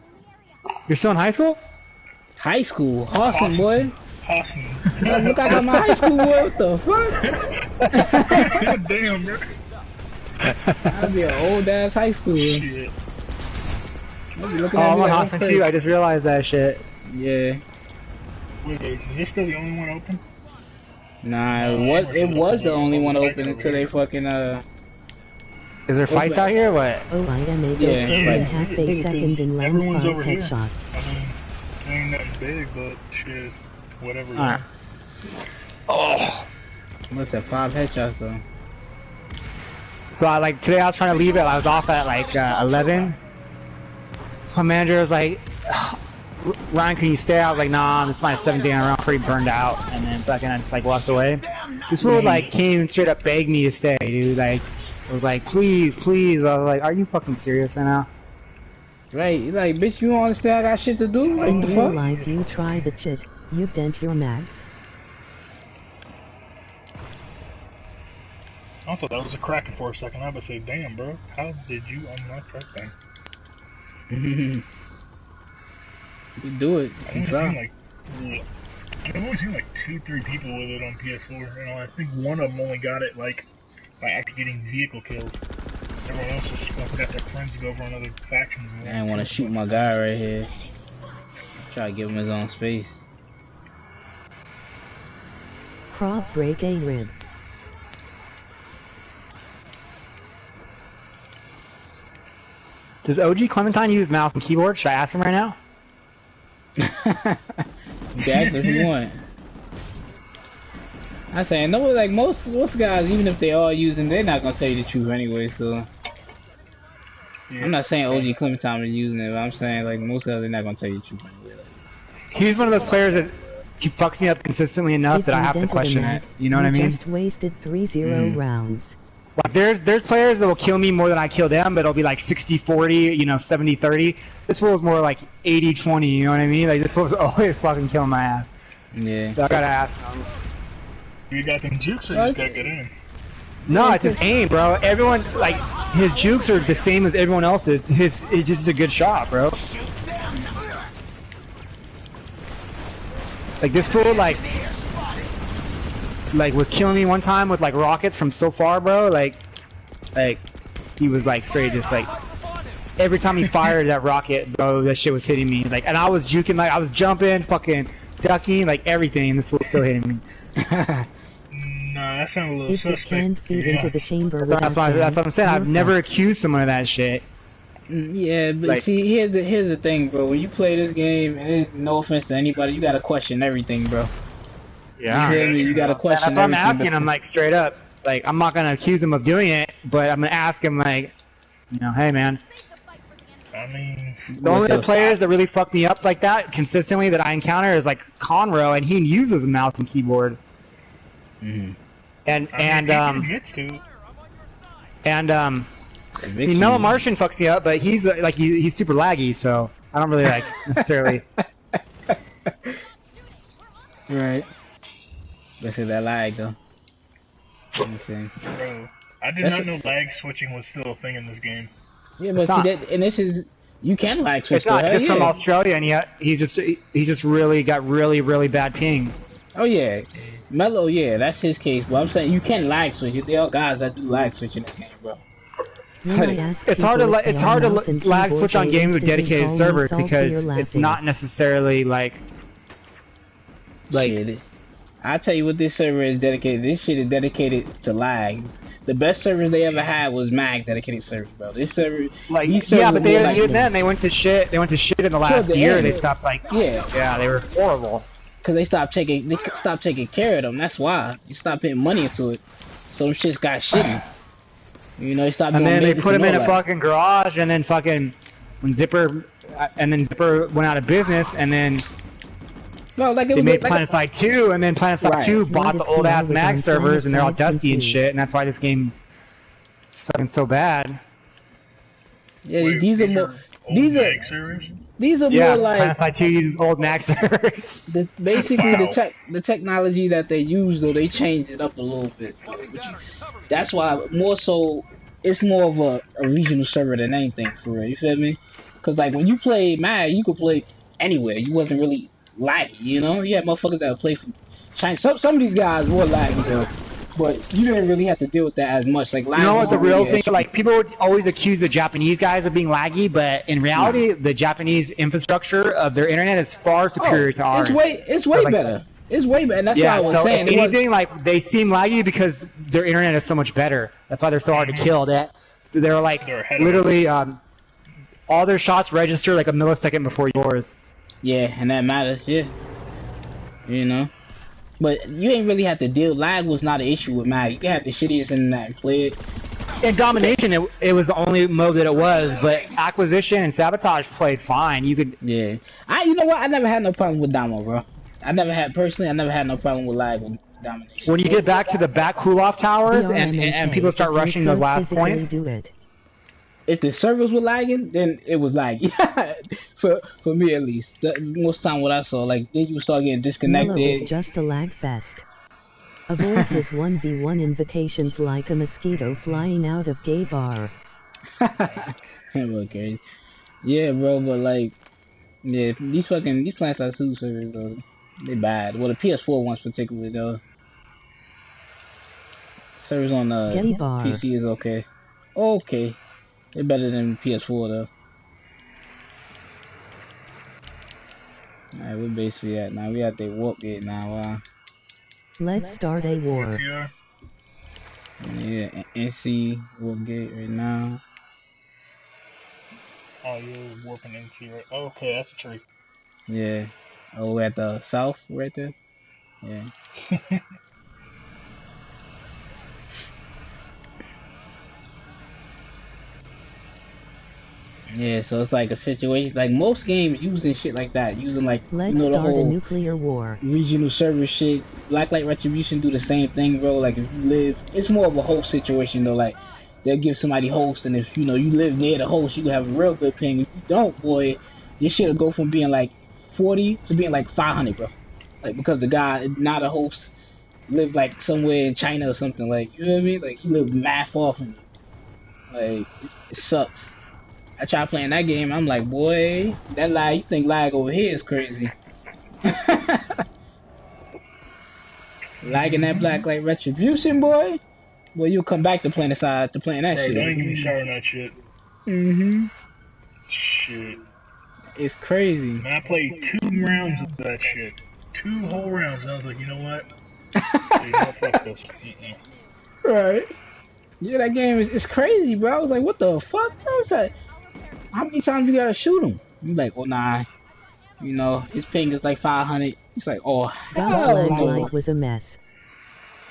You're still in high school? High school, Hossin, boy. Hossin. Look, I got my high school boy. What the fuck? God damn, bro. I'd be an old ass high school. Shit. I'd be looking Oh, at I'm me on like I'm Hossin crazy. too. I just realized that shit. Yeah. Wait, is this still the only one open? Nah, it was the only one open until they fucking Is there fights out here? Or what? Oh, I am a Yeah, in right. half a second and land Everyone's 5 over here. headshots. I mean, it ain't nothing big, but shit, whatever. Alright. Oh. what's that, 5 headshots though. So I like today I was trying to leave it. I was off at like 11. My manager was like, Ryan, can you stay? I was like, nah, this is my 7th day in a row. I'm pretty burned out. And then fucking I just like walked away. This fool like came and straight up begged me to stay, dude. Like, was like, please, please. I was like, are you fucking serious right now? Right, you like, bitch, you don't understand I got shit to do? Like, In the real fuck? life, you try the shit, you dent your mags. I thought that was a Kraken for a second. I would say, damn, bro, how did you unlock that thing? You do it. I've You only try. seen like, I've only seen like 2-3 people with it on PS4. You know, I think one of them only got it like by actually getting vehicle kills. Everyone else just fucking got their friends to go over on other factions. I didn't want to shoot my guy right here. Try to give him his own space. Crop break a rib. Does OG Clementine use mouse and keyboard? Should I ask him right now? That's if you want. I say, no, like most guys, even if they are using, they're not gonna tell you the truth anyway. So Yeah. I'm not saying OG Clementine is using it, but I'm saying like most guys, they're not gonna tell you the truth anyway. He's one of those players that he fucks me up consistently enough If that I you have to dented a question mag, it. You know what I you mean? just wasted 3-0 rounds. Like there's players that will kill me more than I kill them, but it'll be like 60-40, you know, 70-30. This fool is more like 80-20, you know what I mean? Like this fool's always fucking killing my ass. Yeah. So I gotta ask him. You got them jukes or you just gotta get in? No, it's his aim, bro. Everyone, like, his jukes are the same as everyone else's. It's just a good shot, bro. Like this fool, like was killing me one time with like rockets from so far, bro. Like he was like straight just like every time he fired that rocket, bro, that shit was hitting me. Like, and I was juking, like I was jumping, fucking ducking, like everything, and this was still hitting me. Nah, that sounded a little If you suspect. can't feed Yeah. into the chamber That's without what jam, I'm saying. I've you're never fucked. accused someone of that shit. Yeah, but Like, see, here's the thing, bro. When you play this game, and no offense to anybody, you gotta question everything, bro. yeah. You feel me? You gotta And question that's why I'm everything. asking him, like, straight up. Like, I'm not gonna accuse him of doing it, but I'm gonna ask him, like, you know, hey, man. I mean, The only other players that really fuck me up like that consistently that I encounter is like Conroe, and he uses a mouse and keyboard. Mm-hmm. And gets to. the Mellow Martian fucks me up, but he's like he's super laggy, so I don't really like necessarily. Right. Let's see that lag though. Let me see. Bro, I did not know lag switching was still a thing in this game. Yeah, but It's see not. that, and this is you can lag switch. It's not though, just yeah. from Australia, and yet he's just really got really bad ping. Oh yeah, Mellow, yeah, that's his case. But I'm saying you can lag switch. There are guys that do lag switch in this game, bro. It's hard to lag switch on games with dedicated servers because it's not necessarily like. Shit. I tell you what, this server is dedicated. This shit is dedicated to lag. The best servers they ever had was Mag dedicated servers, bro. This server, like, these yeah, servers but were even then they went to shit. They went to shit in the last the year. end, They stopped like, yeah, they were horrible. Cause they stopped taking care of them. That's why they stopped putting money into it. So them shits got shitty. You know, they stopped. And doing then they maintenance put them and in all a that. fucking garage, and then fucking Zipper went out of business, and then No, like it they was made like Planetside 2, and then Planetside Right. 2 bought the old ass was mag on servers, and they're all Planetside dusty and 2. shit, and that's why this game's fucking so bad. yeah, Wait, these are more. These are mag servers? these are Yeah, more like Planetside 2 uses old mag servers. basically Wow. the technology that they use though they changed it up a little bit. That's why more so it's more of a regional server than anything for real. You feel me? Cause like when you play Mag, you could play anywhere. You wasn't really laggy, you know. You had motherfuckers that would play from China. Some of these guys were laggy though, but you didn't really have to deal with that as much. Like lag You know what the wasn't real really an thing? issue. Like people would always accuse the Japanese guys of being laggy, but in reality, the Japanese infrastructure of their internet is far superior to ours. It's So, way like, better. It's way better. And that's Yeah, why I was so saying. if it was- anything, like they seem laggy because their internet is so much better. That's why they're so hard to kill. They're like They're ahead of literally all their shots register like a millisecond before yours. Yeah, and that matters, yeah. You know? But you ain't really have to deal. Lag was not an issue with Mag. You can have the shittiest internet and play it. In Domination, it was the only mode that it was, but Acquisition and Sabotage played fine. You could. Yeah. You know what? I never had no problem with Domo, bro. I never had no problem with lag with Domination. When you get back to the back cool-off towers and people start rushing those last points. Do it. If the servers were lagging, then it was laggy. for me at least. Most time what I saw, like then you start getting Mellow is disconnected. just a lag fest. Avoid his 1v1 invitations like a mosquito flying out of gay bar. Okay. Yeah, bro, but like, yeah, these Planetside 2 servers though, they bad. Well, the PS4 ones particularly though. Servers on Gay bar. PC is okay. Okay. They're better than PS4 though. Alright, what base we at now? We at the warp gate now. Let's start a war. Yeah. Yeah, NC warp gate right now. Oh, you're warping into it. Oh, okay, that's a tree. Yeah. Oh, we're at the south right there? Yeah. Yeah, so it's like a situation, like most games using shit like that, using like, Let's you know, the start a whole nuclear war. regional server shit. Blacklight Retribution do the same thing, bro. Like if you live, it's more of a host situation though. Like they'll give somebody host, and if you know you live near the host, you can have a real good ping. If you don't, boy, your shit will go from being like 40 to being like 500, bro. Like because the guy, not a host, lived like somewhere in China or something. Like you know what I mean? Like he lived mad far from you. Like it sucks. I try playing that game, I'm like, boy, that lag, you think lag over here is crazy. Lagging that Blacklight Retribution, boy. Well, you'll come back to Planetside to playing that Bro, shit. don't even get me started on that shit. Shit. It's crazy. And I played 2 rounds of that shit. 2 whole rounds, and I was like, you know what? You know what, fuck this. Right. Yeah, that game is crazy, bro. I was like, what the fuck, bro? It's like, how many times you gotta shoot him? You like, oh nah, you know, his ping is like 500. It's like, oh hell no. Limelight was a mess.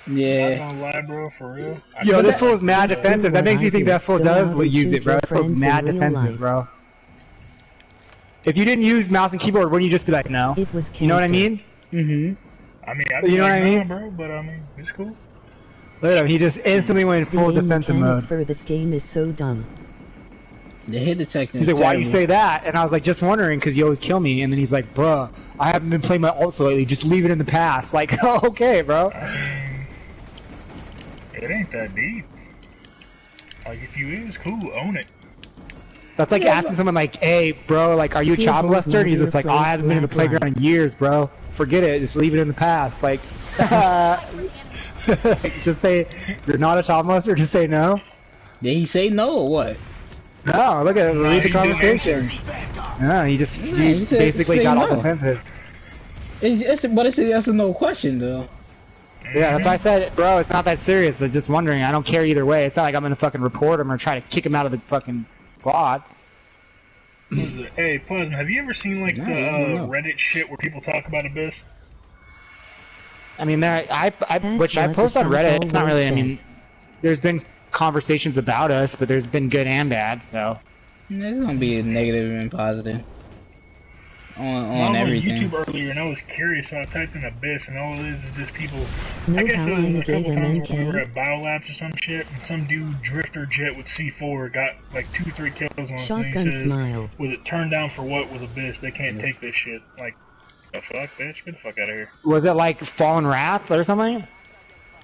Yeah. Not gonna lie, bro, for real. Yo, this fool's mad defensive. That makes me think that fool does use it, bro. This fool's mad defensive, bro. If you didn't use mouse and keyboard, wouldn't you just be like, no? It was You know what I mean? Mm-hmm. I mean, You know what I mean? bro, but I mean, it's cool. Look at him, he just instantly went in full defensive mode. For that game is so dumb. The hit detection. He's like, why you say that? And I was like, just wondering, because you always kill me. And then he's like, bruh, I haven't been playing my ults lately, just leave it in the past. Like, oh, okay, bro. I mean, it ain't that deep. Like, if you is, cool, own it. That's like asking someone like, hey, bro, like, are you a child molester? And he's just like, oh, I haven't been in the playground in years, bro. Forget it, just leave it in the past. Like, just say, you're not a child molester, just say no. Did he say no or what? No, look at it, read the conversation. Yeah, he basically got all defensive. But it's a yes or no question, though. Yeah, that's why I said, bro, it's not that serious. I was just wondering. I don't care either way. It's not like I'm gonna fucking report him or try to kick him out of the fucking squad. Hey, Pleasant, have you ever seen like the Reddit shit where people talk about Abyss? I mean, which I post on Reddit. It's not really. I mean, there's been conversations about us, but there's been good and bad. So there's gonna be a negative and positive on everything. I was on YouTube earlier and I was curious, so I typed in Abyss, and all it is just people. I guess it was a couple times when we were at Battle Labs or some shit, and some dude drifter jet with C4 got like 2-3 kills on us, and he says, "Was it turned down for what with Abyss? They can't take this shit." Like, the fuck, bitch, get the fuck out of here. Was it like Fallen Wrath or something?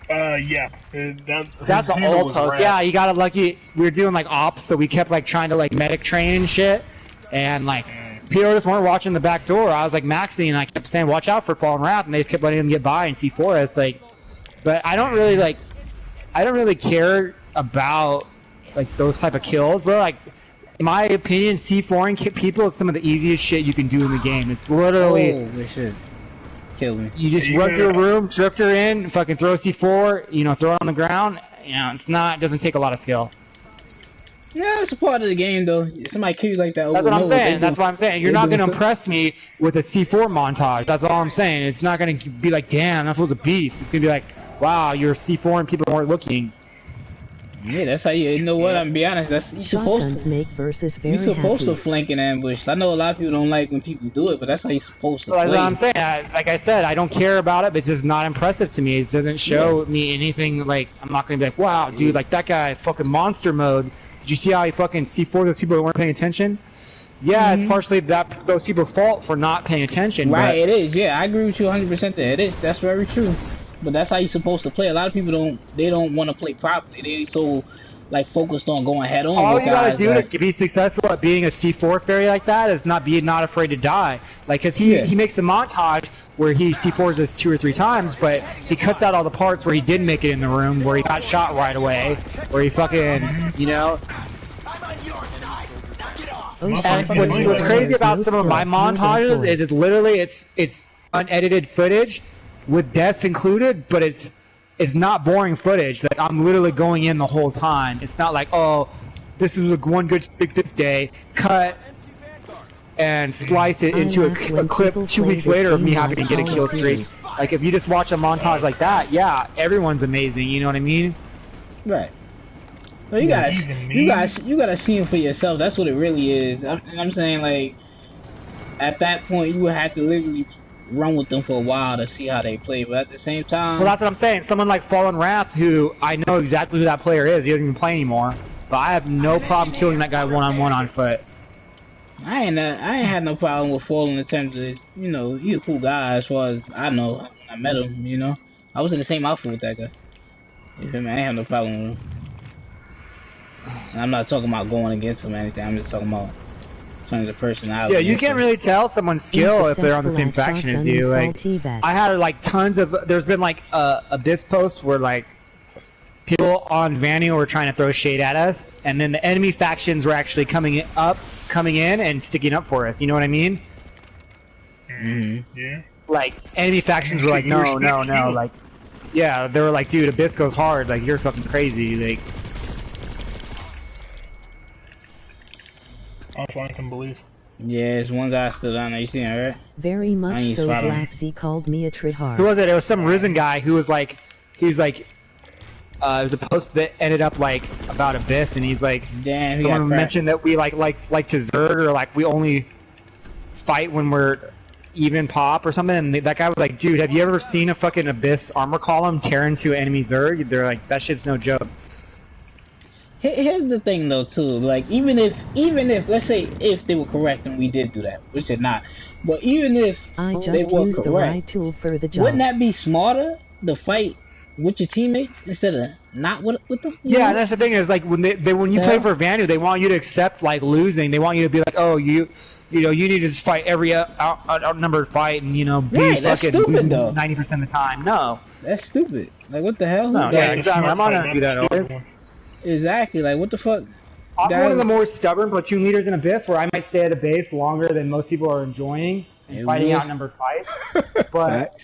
Yeah. That's the old post. Yeah, you got it. Lucky we were doing like ops, so we kept like trying to like medic train and shit, and like. People just weren't watching the back door. I was like maxing, and I kept saying, "Watch out for Fallen Wrath," and they just kept letting him get by and C4 us. Like, but I don't really care about like those type of kills, bro. Like, in my opinion, C4ing people is some of the easiest shit you can do in the game. It's literally. Oh, they should kill me. You just run through a room, drifter in, fucking throw C4, you know, throw it on the ground. You know, it doesn't take a lot of skill. Yeah, it's a part of the game, though. Somebody kill you like that. That's what I'm saying. That's what I'm saying. You're not gonna impress me with a C4 montage. That's all I'm saying. It's not gonna be like, damn, that was a beast. It's gonna be like, wow, you're C4 and people weren't looking. Yeah, that's how you know what. I'm gonna be honest. That's you supposed to make versus very you're supposed to flank and ambush. I know a lot of people don't like when people do it, but that's how you're supposed to. That's what I'm saying. Like I said, I don't care about it, but it's just not impressive to me. It doesn't show me anything. Like, I'm not gonna be like, wow, dude, like that guy, fucking monster mode. Did you see how he fucking C4 those people that weren't paying attention? Yeah, it's partially those people's fault for not paying attention. Right, but it is. Yeah, I agree with you 100% there. It is. That's very true. But that's how you're supposed to play. A lot of people don't want to play properly. They so like focused on going head on. All you gotta do to be successful at being a C4 fairy like that is not afraid to die. Like, cause he makes a montage where he C4s us 2 or 3 times, but he cuts out all the parts where he didn't make it in the room, where he got shot right away, where he fucking, you know. I'm on your side. Knock it off. And what's crazy about some of my montages is it's literally it's unedited footage with deaths included, but it's not boring footage. Like, I'm literally going in the whole time. It's not like, oh, this is one good streak this day, cut and splice it into a clip 2 weeks later of me having to get a kill streak. Like, if you just watch a montage like that, yeah, everyone's amazing. You know what I mean? Right. Well, you gotta see him for yourself. That's what it really is. I'm saying, like, at that point, you would have to literally run with them for a while to see how they play. But at the same time, well, that's what I'm saying. Someone like Fallen Wrath, who I know exactly who that player is. He doesn't even play anymore. But I have no problem killing that guy one-on-one on foot. I ain't had no problem with Fallen in terms of, you know, he's a cool guy as far as I know. When I met him, you know, I was in the same outfit with that guy. You feel me? I ain't have no problem with him. I'm not talking about going against him or anything. I'm just talking about in terms of personality. Yeah, you can't really tell someone's skill if they're on the same faction as you. Like, I had like tons of. There's been like Abyss posts where like people on Vanu were trying to throw shade at us, and then the enemy factions were actually coming in and sticking up for us. You know what I mean? Yeah. Like, enemy factions were like, no. Like, yeah, they were like, dude, Abyss goes hard. Like, you're fucking crazy. Like. That's all I can believe. Yeah, it's one guy still down there. You see him, right? Very much ain't so. spotting him. Black Z called me a tryhard. Who was it? It was some risen guy who was like, it was a post that ended up like about Abyss, and he's like, Damn, he someone got cracked. mentioned that we like to Zerg, or like we only fight when we're even pop or something, and that guy was like, dude, have you ever seen a fucking Abyss armor column tear into an enemy Zerg? They're like, that shit's no joke. Here's the thing though too, like even if let's say if they were correct and we did do that, which they're not, but even if I they just were used the correct, right tool for the job. wouldn't that be smarter to fight with your teammates instead of not with them? Yeah, and that's the thing is like when when you play for Vanu, they want you to accept like losing. They want you to be like, oh, you know, you need to just fight every outnumbered fight and, you know, be Right, that's fucking stupid, though. 90% of the time. No. That's stupid. Like what the hell? No, Like, yeah, exactly. I'm not gonna do that always. exactly. Like what the fuck? I'm Guys- one of the more stubborn platoon leaders in Abyss, where I might stay at a base longer than most people are enjoying and It fighting was- outnumbered fights.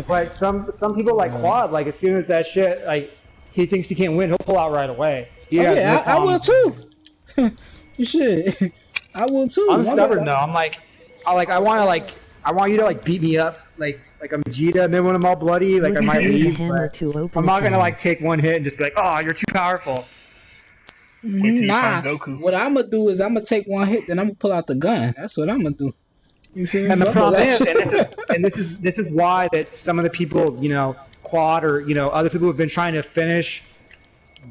But some people like Quad, like as soon as that shit, like he thinks he can't win, he'll pull out right away. He has no I problem. will too. You should. I will too. I'm stubborn though. I want you to like beat me up like I'm Vegeta, and then when I'm all bloody, like I might Use a leave. hammer But to open I'm not the gonna can. like take one hit and just be like, oh, you're too powerful. Wait till you Nah. find Goku. What I'm gonna do is I'm gonna take one hit, then I'm gonna pull out the gun. That's what I'm gonna do. You feel me? And the bro? problem is, Like- and this is why that some of the people, you know, Quad or, you know, other people who've been trying to finish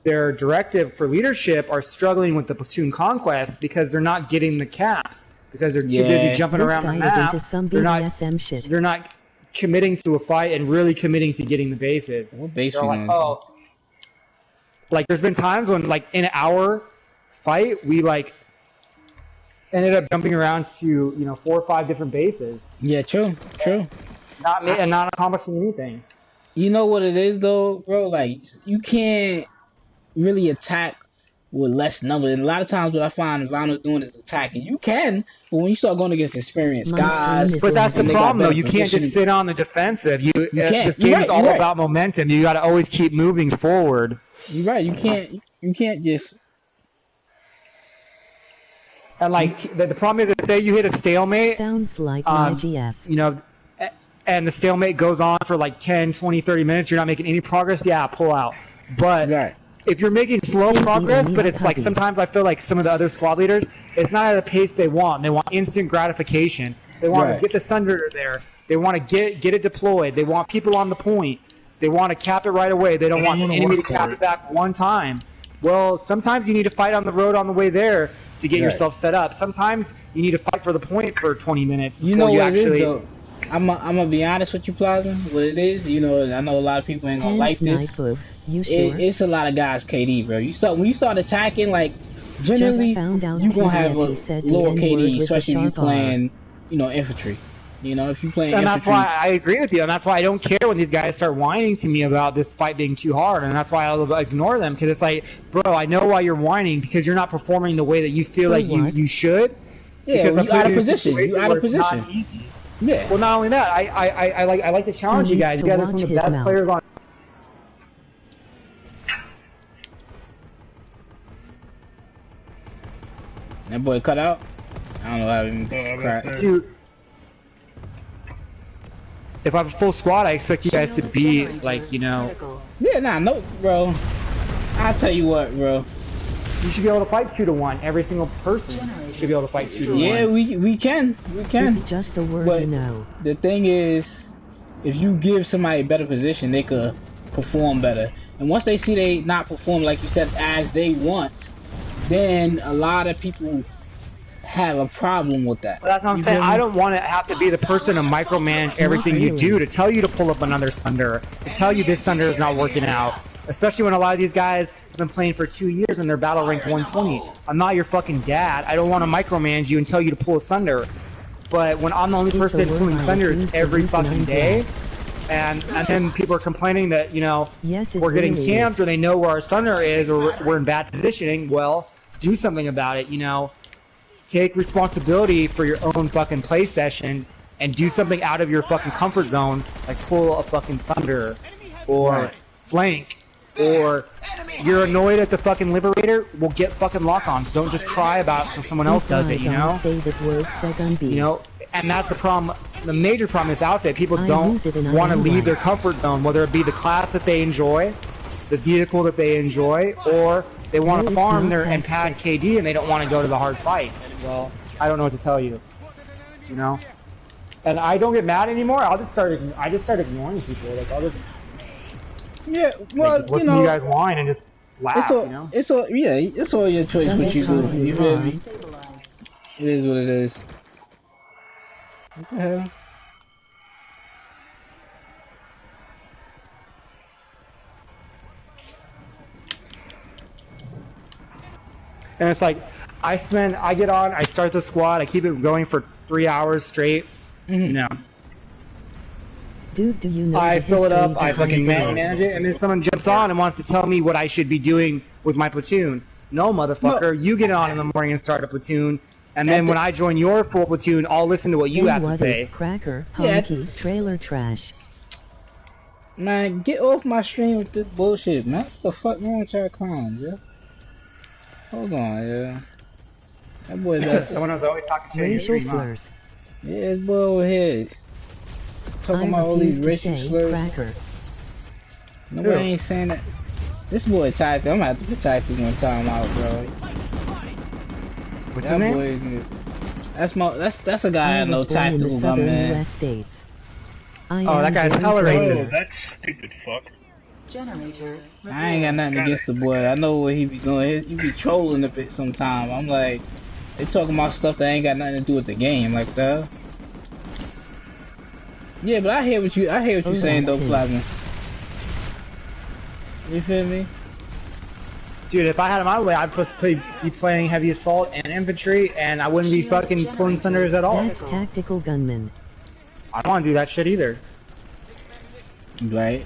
their directive for leadership are struggling with the platoon conquest because they're not getting the caps because they're too busy Yeah. jumping This around the guy is map. into some They're not BDSM shit. they're not committing to a fight and really committing to getting the bases. What base They're we like, going to? oh, like there's been times when like in our fight we like ended up jumping around to, you know, 4 or 5 different bases, Yeah, true. not accomplishing anything. You know what it is though, bro? Like you can't really attack with less numbers. And a lot of times what I find Vanu doing is attacking. You can, but when you start going against experienced My guys, stream is But that's the and they got problem, though. better You can't just positioning- sit on the defensive. can't. This You're game right, is all you're right. about momentum. You got to always keep moving forward. You're right. You can't just. And like the problem is, say you hit a stalemate, Sounds like my GF. you know, and the stalemate goes on for like 10, 20, 30 minutes. You're not making any progress. Yeah, pull out. But Right. if you're making slow Yeah, progress, yeah, but it's like copy. sometimes I feel like some of the other squad leaders, it's not at a pace they want. They want instant gratification. They want Right. to get the Sunder there. They want to get it deployed. They want people on the point. They want to cap it right away. They don't They want don't the wanna enemy to work for cap it. it back one time. Well, sometimes you need to fight on the road on the way there to get Right. yourself set up. Sometimes you need to fight for the point for 20 minutes before You know what actually. it is though. I'm gonna be honest with you, Plaza. What it is, you know, I know a lot of people ain't gonna Hands like this. knife boob. You sure? It's a lot of guys KD, bro. When you start attacking, like Just generally found out you gonna have a PDFE said the lower N-word KD, with the especially if you sharp R. playing, you know, infantry. You know, if you playing And that's infantry, why I agree with you, and that's why I don't care when these guys start whining to me about this fight being too hard, and that's why I'll ignore them, because it's like, bro, I know why you're whining, because you're not performing the way that you feel So like what? you should. yeah, Because when I'm you out of put in a position. You situation out of where it's not position. easy. Yeah. Well, not only that, I like to challenge He you guys. needs You to guys are some watch of the his best mouth. players on. That boy cut out. I don't know how even Yeah, crack. that's To if I have a full squad, I expect you guys to be like, you know, Yeah, nah, no, bro. I'll tell you what, bro. you should be able to fight 2-to-1. Every single person should be able to fight 2-to-1. Yeah, we can. It's just a word But- you know. The thing is, if you give somebody a better position, they could perform better. And once they see they not perform, like you said, as they want, then a lot of people have a problem with that. But that's what I'm You saying. feel me? I don't want to have to be the person to micromanage everything you do, to tell you to pull up another Sunder, to tell you this Sunder is not working out. Especially when a lot of these guys have been playing for 2 years and they're battle ranked 120. I'm not your fucking dad. I don't want to micromanage you and tell you to pull a Sunder. But when I'm the only It's a person word pulling I Sunders refuse to every use fucking in day, and then people are complaining that, you know, Yes, it we're getting really camped is. or they know where our Sunder is or we're in bad positioning, well, do something about it, you know. Take responsibility for your own fucking play session and do something out of your fucking comfort zone, like pull a fucking Sunder or Right. flank or you're annoyed at the fucking Liberator, well, get fucking lock-ons. Don't just cry about it till someone else does it, you know? Say the word second B. You know, and that's the problem. The major problem is outfit. People don't want to leave their comfort zone, whether it be the class that they enjoy, the vehicle that they enjoy, or they want to farm their and pad KD and they don't want to go to the hard fight. Well, I don't know what to tell you. You know? And I don't get mad anymore. I just start ignoring people. Like I'll just just listen to you guys whine and just laugh. You know? It's all your choice what you do. You feel me? It is what it is. What the hell? And it's like, I get on, I start the squad, I keep it going for 3 hours straight. You know. Dude, do you know I fill it up, I fucking manage it, and then someone jumps on and wants to tell me what I should be doing with my platoon. No, motherfucker, you get on in the morning and start a platoon, and then when I join your full platoon, I'll listen to what you have to say. Cracker, honky, trailer trash. Man, get off my stream with this bullshit, man. What the fuck wrong with y'all clowns, yeah? Hold on, yeah. That boy does. Someone was always talking shit. Racial slurs. Yeah, this boy over here talking about all these racial slurs. Cracker. Nobody ain't saying that. This boy typed. I'm gonna have to put typing one time out, bro. What's his name? That's a guy I know tactical gun, man. Oh, that guy's hella racist. Oh, that's stupid fuck. Generator. I ain't got nothing against the boy. I know what he be doing. He be trolling a bit sometime. I'm like, they talking about stuff that ain't got nothing to do with the game, like that. Yeah, but I hear what you saying though, Plasma. You feel me? Dude, if I had it my way, I'd be playing heavy assault and infantry, and I wouldn't be fucking pulling cinders at all. That's tactical gunman. I don't want to do that shit either. Right.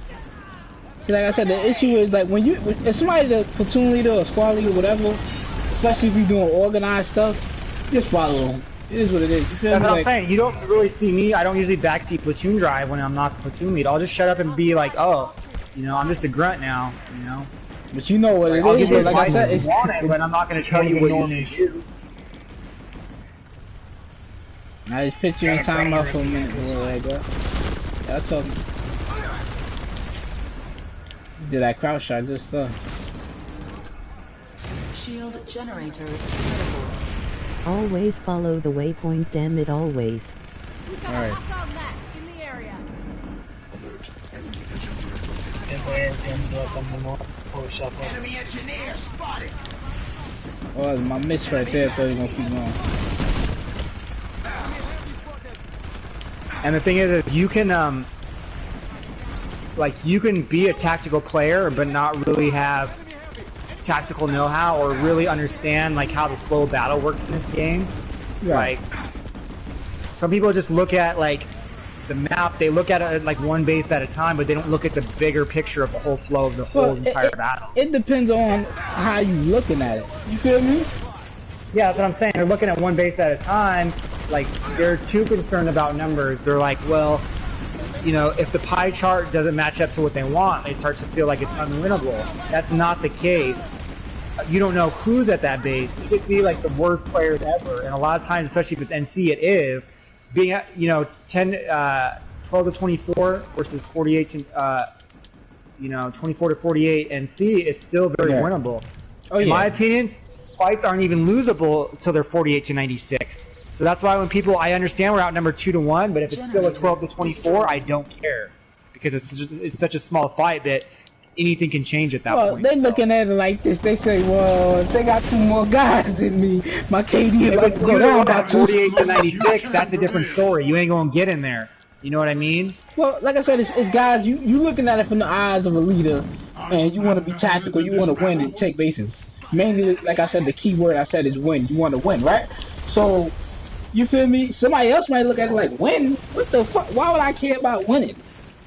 See, like I said, the issue is like if somebody's a platoon leader or squad leader or whatever, especially if you're doing organized stuff, just follow them. It is what it is. You feel That's me? what I'm saying. You don't really see me. I don't usually backseat platoon drive when I'm not the platoon lead. I'll just shut up and be like, oh, you know, I'm just a grunt now, you know. But you know what it I'll is. give you Like I said, if you want it, but I'm not going to tell you what you should do. I just picture in time out for a minute, boy, like that. Yeah, I told him. Did that crouch shot, good stuff. Shield generator available. Always follow the waypoint, damn it, always. Alright. Enemy engineer spotted. Oh, that's my miss right there. I thought he was gonna keep going. And the thing is you can like you can be a tactical player but not really have tactical know-how or really understand like how the flow of battle works in this game. Right. Like some people just look at like the map, they look at it like one base at a time, but they don't look at the bigger picture of the whole flow of the whole entire battle. It depends on how you looking at it. You feel me? Yeah, that's what I'm saying. They're looking at one base at a time. Like, they're too concerned about numbers. They're like, well, you know, if the pie chart doesn't match up to what they want, they start to feel like it's unwinnable. That's not the case. You don't know who's at that base. You could be like the worst players ever, and a lot of times, especially if it's NC, it is. Being at, you know, 12 to 24 versus 48 to, you know, 24 to 48 NC is still very winnable. Oh, in my opinion, fights aren't even losable until they're 48 to 96. So that's why when people, I understand we're outnumbered 2 to 1, but if it's still a 12 to 24, I don't care because it's such a small fight that anything can change at that point. Well, they're looking at it like this. They say, well, if they got 2 more guys than me, my KD if it's 2 to 1 at 48 to 96, that's a different story. You ain't gonna get in there. You know what I mean? Well, like I said, it's guys, you looking at it from the eyes of a leader, and you want to be tactical, you want to win and take bases. Mainly, like I said, the key word I said is win. You want to win, right? So, you feel me? Somebody else might look at it like, win? What the fuck? Why would I care about winning?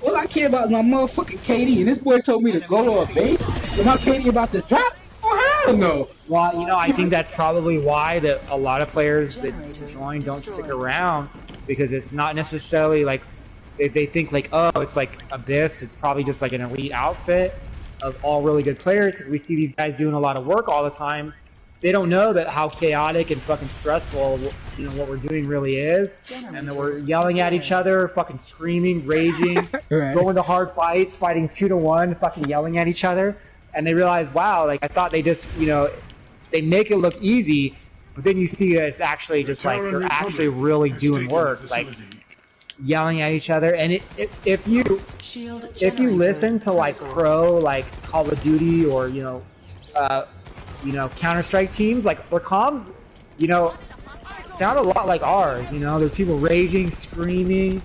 All I care about is my motherfucking KD, and this boy told me to go to a base, and my KD about to drop? Oh, hell no! Well, you know, I think that's probably why that a lot of players that join don't stick around, because it's not necessarily like, they think like, oh, it's like Abyss, it's probably just like an elite outfit. of all really good players because we see these guys doing a lot of work all the time. They don't know that how chaotic and fucking stressful, you know, what we're doing really is, and that we're yelling at each other, fucking screaming, raging, Right. going to hard fights, fighting 2-to-1, fucking yelling at each other, and they realize, wow, like I thought they just, you know, they make it look easy, but then you see that it's actually just like they're actually really doing work, like yelling at each other. And if you listen to like pro like Call of Duty or you know Counter-Strike teams, like their comms, you know, sound a lot like ours. You know, there's people raging, screaming,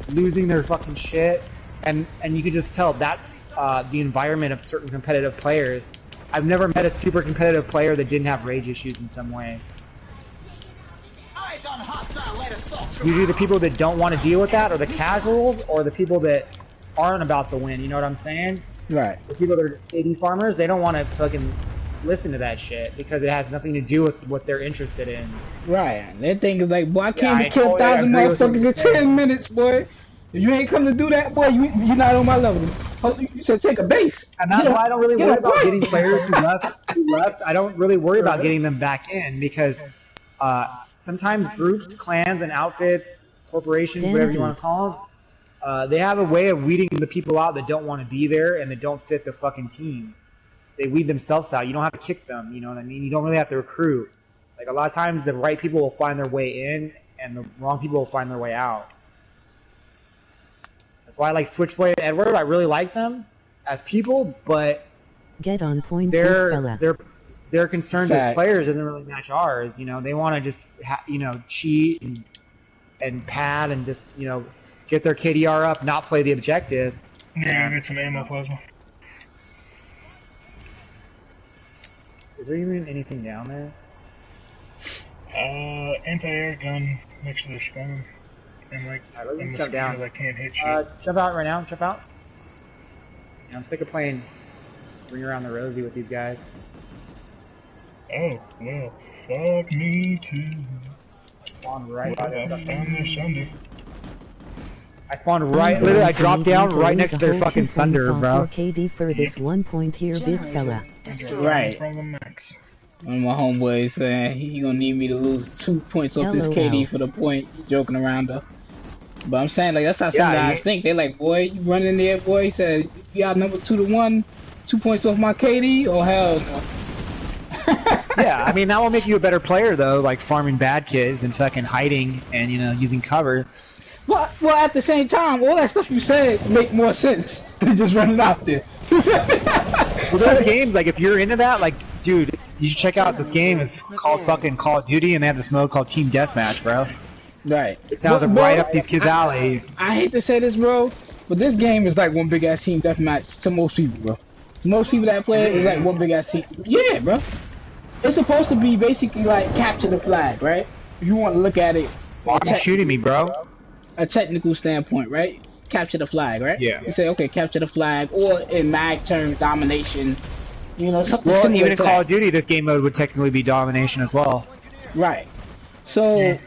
losing their fucking shit, and you can just tell that's the environment of certain competitive players. I've never met a super competitive player that didn't have rage issues in some way. Eyes on hostile light assault trooper. Usually the people that don't want to deal with that are the casuals or the people that aren't about the win, you know what I'm saying? Right. The people that are just KD farmers, they don't want to fucking listen to that shit because it has nothing to do with what they're interested in. Right. They think it's like, boy, I came I to kill totally 1,000 agree with what motherfuckers in you're 10 saying. minutes, boy. If you ain't come to do that, boy, you're not on my level. You said take a base. And that's why I don't really Get worry a about point. getting players who left. I don't really worry about getting them back in because sometimes groups, clans, and outfits, corporations, whatever you want to call them, they have a way of weeding the people out that don't want to be there and that don't fit the fucking team. They weed themselves out. You don't have to kick them, you know what I mean? You don't really have to recruit. Like a lot of times the right people will find their way in and the wrong people will find their way out. That's why I like Switchblade and Edward. I really like them as people, but Get on point, big fella. their concerns as Fact. players doesn't really match ours. You know, they want to just cheat and pad and just get their KDR up, not play the objective. Yeah, get some ammo plasma. Is there even anything down there? Anti-air gun next to the spawn. And like, Alright, let's just and jump down. mosquitoes that can't hit shit. Jump out right now. Jump out. Yeah, I'm sick of playing Ring Around the Rosie with these guys. Oh, well, fuck me too. I spawned right. Well, I found their Sunder. I spawned right. Literally, I dropped down right next to their fucking Sunder, bro. KD for this 1 point here, big fella. Right. From the max. One of my homeboys saying he gonna need me to lose 2 points off this LOL. KD for the point. He joking around though. But I'm saying like that's how some Yeah, guys think. They like, boy, you run in there, boy. He said you got number 2-1, 2 points off my KD. Oh hell no. Yeah, I mean that will make you a better player though, like farming bad kids and fucking hiding and using cover. Well, at the same time, all that stuff you said make more sense than just running out there. Well, those games, like if you're into that, like dude, you should check out this game. It's called fucking Call of Duty, and they have this mode called Team Deathmatch, bro. Right. It sounds But, like bro, right up these kids' alley. I hate to say this, bro, but this game is like one big ass team deathmatch to most people, bro. To most people that play it, it's like one big ass team. Yeah, bro. It's supposed to be basically like capture the flag, right? If you want to look at it, Why are you shooting me, bro? a technical standpoint, right? Capture the flag, right? Yeah. You say, okay, capture the flag, or in mag terms, domination. Something Well, similar even in to Call that. of Duty, this game mode would technically be domination as well. Right. So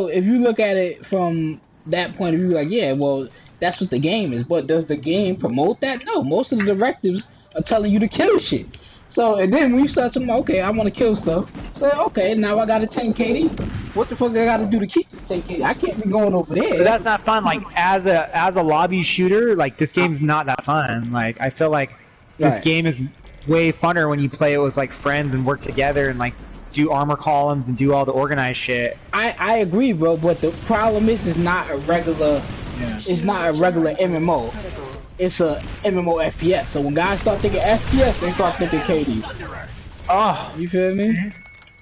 if you look at it from that point of view, like, yeah, well, that's what the game is. But does the game promote that? No. Most of the directives are telling you to kill shit. So, and then when you start talking about, okay, I want to kill stuff. So, okay, now I got a 10 KD. What the fuck I got to do to keep this 10 KD? I can't be going over there. But that's not fun. Like as a lobby shooter, like this game's not that fun. Like I feel like this Right. game is way funner when you play it with like friends and work together and like do armor columns and do all the organized shit. I agree, bro, but the problem is it's not a regular MMO. It's a MMO FPS. So when guys start thinking FPS, they start thinking KD. Oh, You feel me?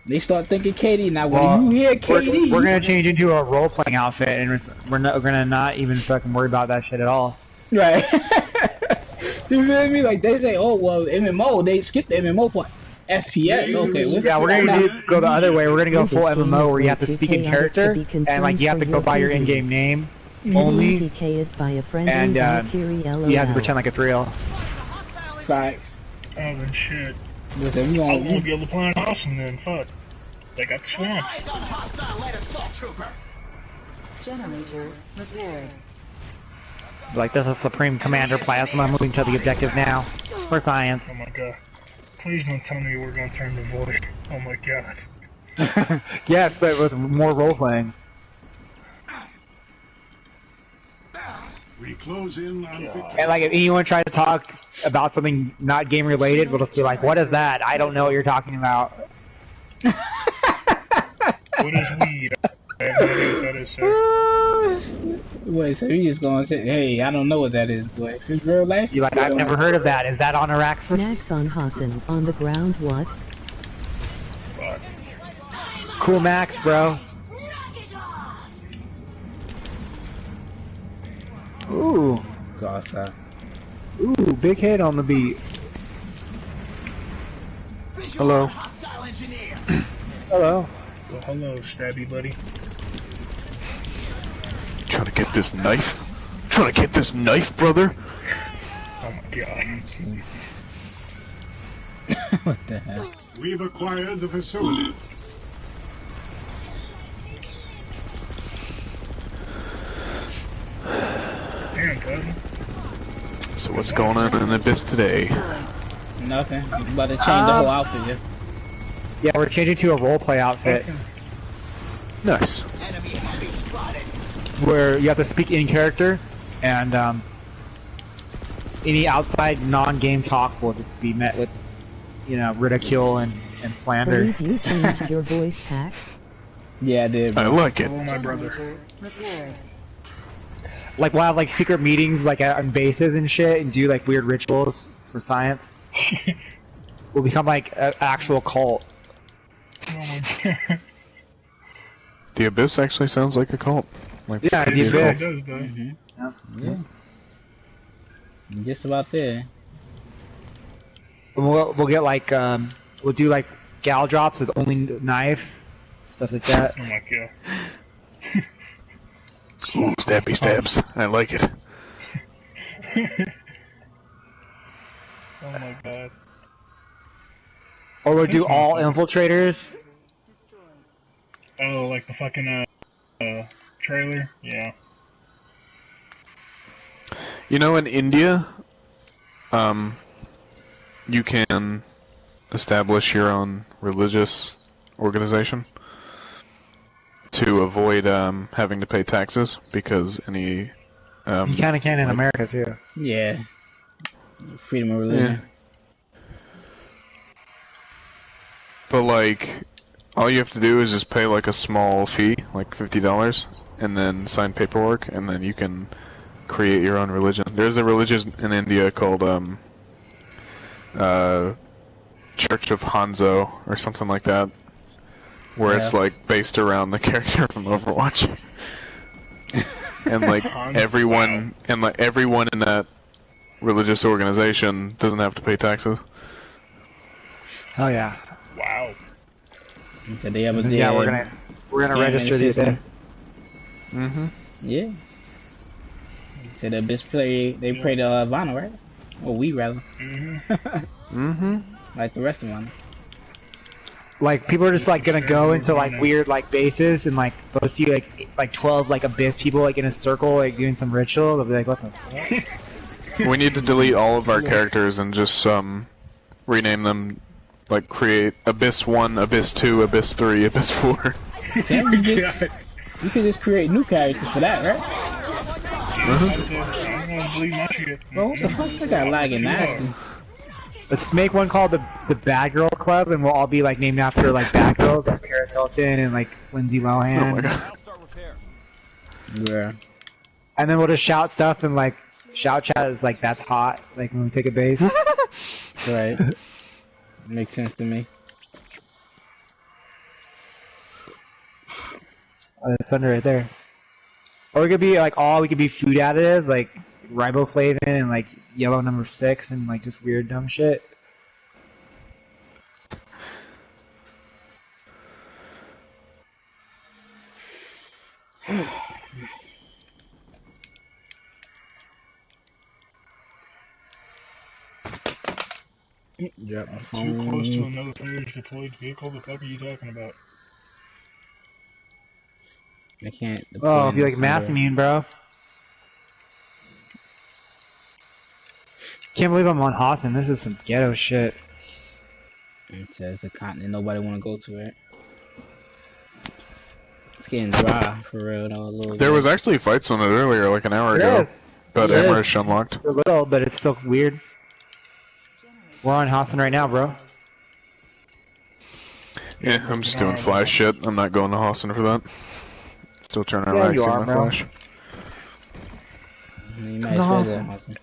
They start thinking KD. Now when well, you hear KD, we're gonna change into a role playing outfit and we're gonna not even fucking worry about that shit at all. right? You feel me? Like they say, oh well, MMO. They skip the MMO part. FPS. Okay. Yeah, we're gonna go the other way. We're gonna go This full game MMO is where you way have to too speak in chaotic to character be concerned and like you have for to go by your KD. in-game name Mm-hmm. only, TK'd by a friendly and Valkyrie LOL. you have to pretend like it's real. Facts. Oh, then shit. Listen, we I won't gonna be able to play on Hossin then, fuck. They got the swamp. Eyes on hostile light assault trooper. Generator repaired. Like this is Supreme Commander Plasma moving to the objective now. For science. Oh my god. Please don't tell me we're gonna turn the void. Oh my god. Yes, but with more role playing. We close in on victory. And like if anyone tries to talk about something not game related, we'll just be like, "What is that? I don't know what you're talking about." What is weed? I have no idea what that is, sir. Wait, so you just gonna say, hey, I don't know what that is, boy. If it's real life, You're like, "I've never heard of that. Is that on Araxis?" Snacks on Hossin. On the ground, what? Fuck. Cool Max, bro. Ooh. go outside. Ooh, big hit on the beat. Hello. Hostile engineer. Hello. Well, hello, stabby buddy. Trying to get this knife? Trying to get this knife, brother? Oh my god. What the hell? We've acquired the facility. Damn, cousin. So what's going on in Abyss today? Nothing. You about to change the whole outfit, yeah? Yeah, we're changing to a roleplay outfit Nice. Enemy heavy spotted. where you have to speak in character, and any outside non-game talk will just be met with, you know, ridicule and slander. Believe you changed your voice pack. Yeah, I did. I Bro. like it. Oh my brother. Generator repaired. Like we'll have like secret meetings like on bases and shit, and do like weird rituals for science. We'll become like an actual cult. Oh my god. The Abyss actually sounds like a cult. Like, Yeah, could the be a cult. Abyss. It does, though. Mm-hmm. Yeah. Just about there. We'll get like we'll do like gal drops with only knives, stuff like that. Oh my god. Ooh, stabby stabs. I like it. Oh my god. Or we'll do all infiltrators. Oh, like the fucking trailer? Yeah. You know, in India, you can establish your own religious organization to avoid having to pay taxes, because any You kind of can in America too. Yeah. Freedom of religion. But like, all you have to do is just pay like a small fee, like $50, and then sign paperwork, and then you can create your own religion. There's a religion in India called Church of Hanzo or something like that, where it's like based around the character from Overwatch. And like everyone in that religious organization doesn't have to pay taxes. Oh yeah. Wow. So they have a Yeah, we're gonna register the Abyss. Mm-hmm. Yeah. So the Abyss play, they play the Vanu, right? Or we rather. Mm-hmm. Like the rest of them. Like people are just like gonna go into like weird like bases and like they'll see like 12 like Abyss people like in a circle like doing some ritual. They'll be like, what the fuck? We need to delete all of our characters and just rename them, like create Abyss 1, Abyss 2, Abyss 3, Abyss 4. Can't you could just create new characters for that, right? I'm gonna delete my shit. Bro, what the fuck? I got lagging nasty. Let's make one called the Bad Girl Club, and we'll all be like named after like bad girls, like Paris Hilton and like Lindsay Lohan. Oh my god. I'll start repair. Yeah. And then we'll just shout stuff and like shout chat is like that's hot, like when we take a base. Right. Makes sense to me. Oh, there's thunder right there. Or we could be like we could be food additives like riboflavin and like yellow number 6 and like just weird dumb shit. Drop my Too phone. close to another player's deployed vehicle? The fuck are you talking about? I can't. Oh, be like mass immune, bro. Can't believe I'm on Hossin. This is some ghetto shit. It says the continent nobody want to go to, right? It's getting dry for real though. A little There bit. was actually fights on it earlier, like an hour ago. Yes. But Yes. Amrish unlocked. A little, but it's still weird. We're on Hossin right now, bro. Yeah, I'm just doing flash shit. I'm not going to Hossin for that. Still trying to Yeah, you maxing are, my bro. flash. You might as well go Hossin.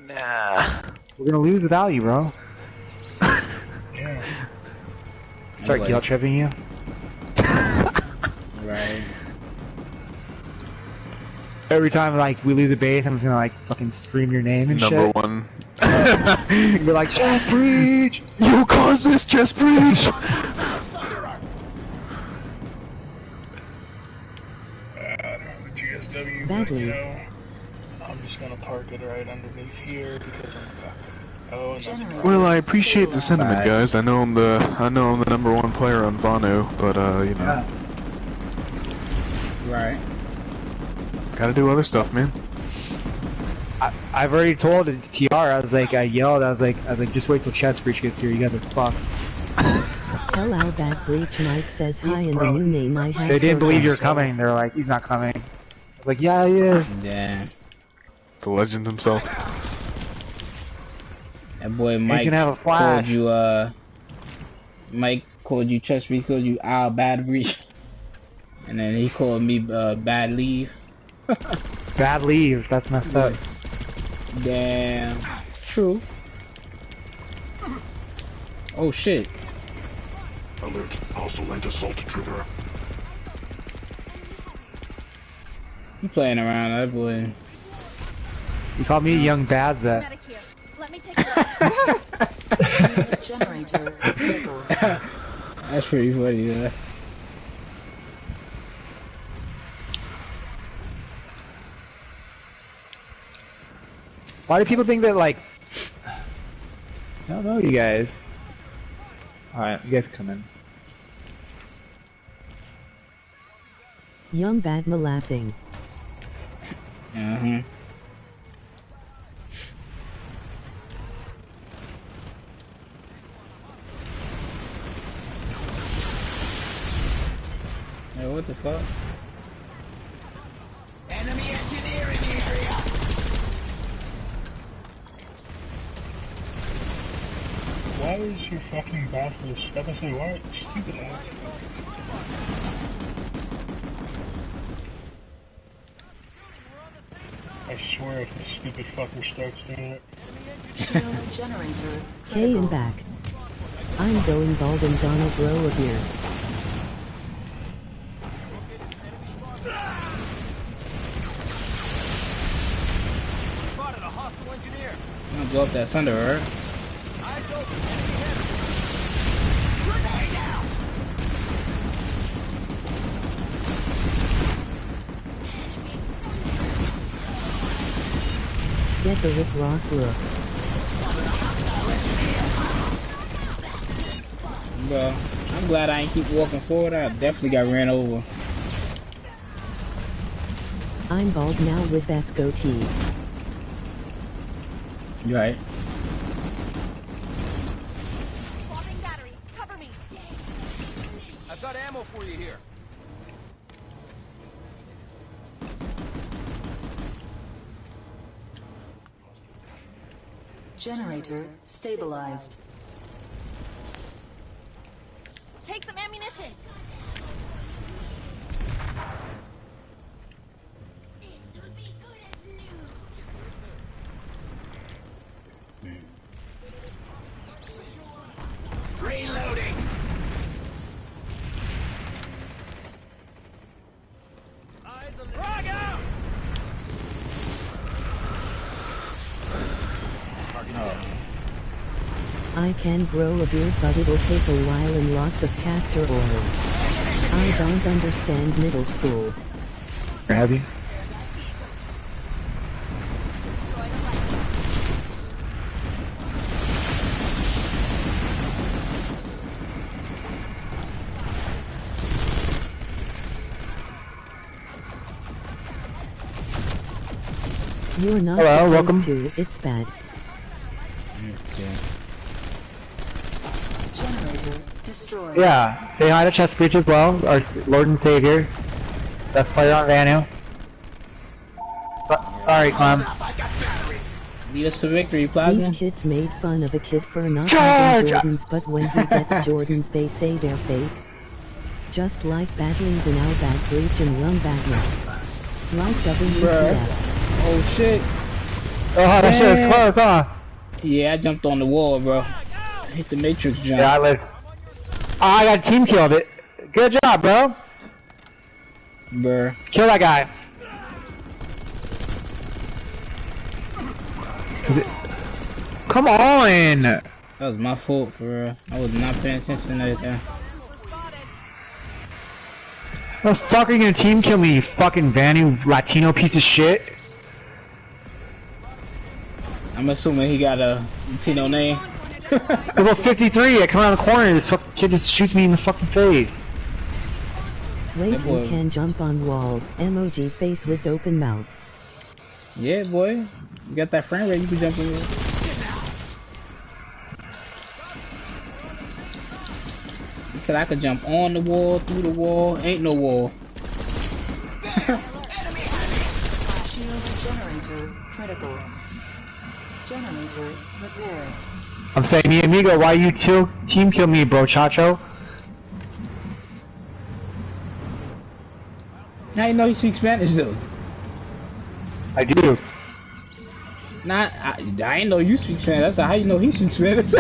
Nah. We're gonna lose without you, bro. Yeah. Start Anyway. guilt tripping you. Right. Every time like we lose a base, I'm just gonna like fucking scream your name and Number shit. one. Be like, chest breach! You caused this chest breach! I don't have a GSW, but Badly. you know, I'm just gonna park it right underneath here because I'm a cock. Oh, and that's Generator. Well, I appreciate the sentiment, Right. guys. I know I'm the number one player on Vanu, but you know, Right. gotta do other stuff, man. I've already told TR. I was like, I yelled. I was like, just wait till chest breach gets here. You guys are fucked. Tell Al that Breach Mike says hi and the new name I have. They didn't for believe him. you were coming. They were like, he's not coming. I was like, yeah, he is. Yeah. The legend himself. That boy Mike gonna have a called flash. you Mike called you chest breach, called you Al bad breach. And then he called me bad leave. Bad leave. That's messed up. Damn. True. Oh shit. Alert. Hostile light assault trigger. You playing around, that boy. You called me young Badza. Medic here. Let me take a look. Generator. Critical. That's pretty funny, yeah. Why do people think that like? I don't know, you guys. All right, you guys come in. Young Badma laughing. Uh-huh. Hey, what the fuck? Enemy engineer in the area. why is your fucking boss this? I was gonna say, why? Stupid ass. I swear if this stupid fucker starts doing it. Shield generator. Hey and back. I'm going bald and Donald grow a beard. Spotted a hostile engineer. I'm gonna blow up that thunder, right? Eyes open. Enemy heavy. Grenade out. Get the Rick Ross look. Bro, I'm glad I ain't keep walking forward. I definitely got ran over. I'm bald now with Esco T. You right? Swapping battery. Cover me. I've got ammo for you here. Generator stabilized. Take some ammunition. This will be good as new. Reloading. Eyes on frag out. I can grow a beard but it'll take a while and lots of castor oil. I don't understand middle school. Grab you. You're not Hello, supposed welcome. to, it's bad. Generator destroyed. Yeah, say hi to Chest Breach as well, our Lord and Savior. Best player on Vanu. Sorry, Clem. Lead us to victory, Plasma. These kids made fun of a kid for not Charge! having Jordans, but when he gets Jordans they say they're fake. Just like battling the now back breach and run back now. Like WTF. Oh shit. Oh, that shit was close, huh? Yeah, I jumped on the wall, bro. I hit the matrix jump. Yeah, I lived. Oh, I got team killed it. Good job, bro. Bruh. Kill that guy. Come on! That was my fault, for real. I was not paying attention to that. How the fuck are you gonna team kill me, you fucking Vanu Latino piece of shit? I'm assuming he got a Latino name. It's about 53, I come around the corner and this fucking kid just shoots me in the fucking face. Wait, you can jump on walls. Emoji face with open mouth. Yeah, boy. You got that frame rate, you can jump in there. You said I could jump on the wall, through the wall. Ain't no wall. Shield generator critical. Generator repaired. I'm saying, mi amigo, why you team kill me, bro, Chacho? Now you know he speaks Spanish, though. I do. I ain't know you speak Spanish. That's how you know he speaks Spanish.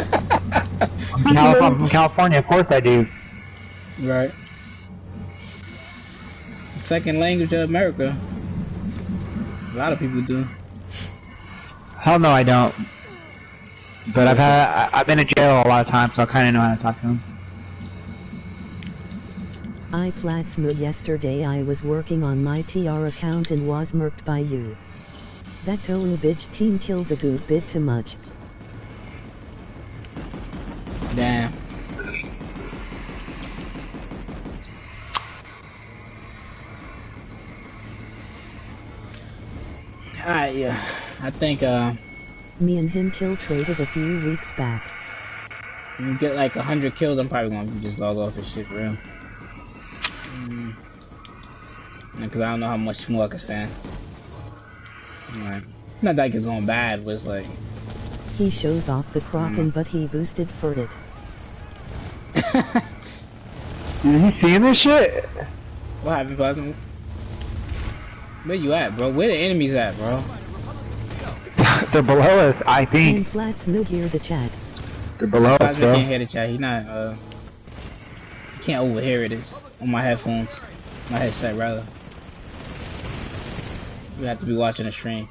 I'm from California, of course I do. Right. Second language of America. A lot of people do. Hell no, I don't. But I've been in jail a lot of times, so I kind of know how to talk to him. I Platsmo, yesterday I was working on my TR account and was murked by you. That tone bitch team kills a good bit too much. Damn. Alright, yeah. I think, Me and him kill traded a few weeks back. when you get like 100 kills, I'm probably gonna just log off this shit for real. Because I don't know how much more I can stand. Alright. Not like it's going bad, but it's like... He shows off the Kraken, but he boosted for it. Is he seeing this shit? What happened, Plasma? Where you at, bro? Where the enemies at, bro? They're below us, I And think. Platsmo hear the chat. They're below us, Plasma bro. can't hear the chat. He not, he can't overhear it. It's on my headphones. My headset, rather. You have to be watching the stream.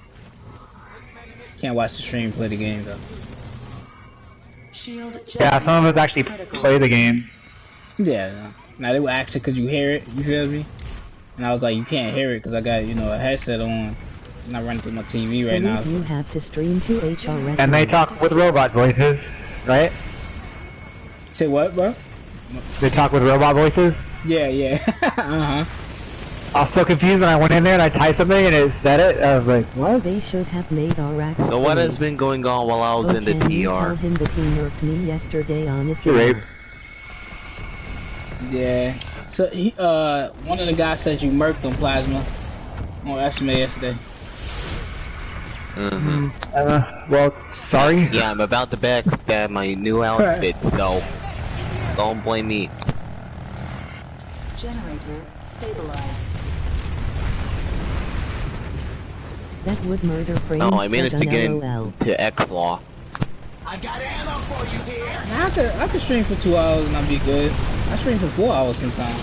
Can't watch the stream play the game, though. Shield Yeah, some of us actually critical. play the game. Yeah, no. Now they were asking because you hear it, you feel me? And I was like, you can't hear it because I got, you know, a headset on. I'm not running through my TV right now. You have to stream to HRS. And they talk with robot voices, right? Say what, bro? They talk with robot voices? Yeah, yeah. Uh-huh. I was so confused when I went in there and I typed something and it said it. I was like, what? They should have made RX. So what has been going on while I was in the Can you tell TR? him that he murked me yesterday on a You're rape. Yeah. So he, one of the guys said you murked him, Plasma, on Estimate yesterday. Well, sorry. Yeah, I'm about to backstab my new outfit, so don't blame me. Generator stabilized. That would murder frames. No, I managed to get LOL. into X-Law. I got ammo for you here. I could stream for 2 hours and I'll be good. I stream for 4 hours sometimes.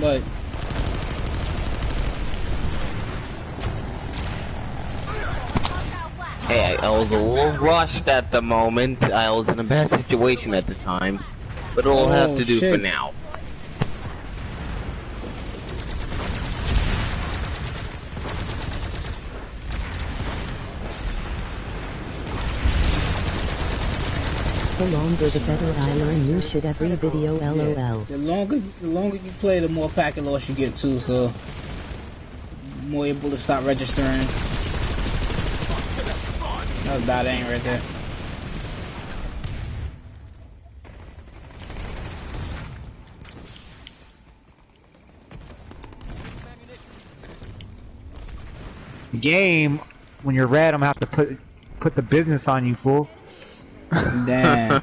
But Hey, I was a little rushed at the moment. I was in a bad situation at the time. But it'll have to do for shit. now. The longer the better. I learn new shit every video. LOL. the longer you play, the more packet loss you get too. So More able to stop registering. That was bad aim right there. Game, when you're red, I'm gonna have to put the business on you, fool. Damn.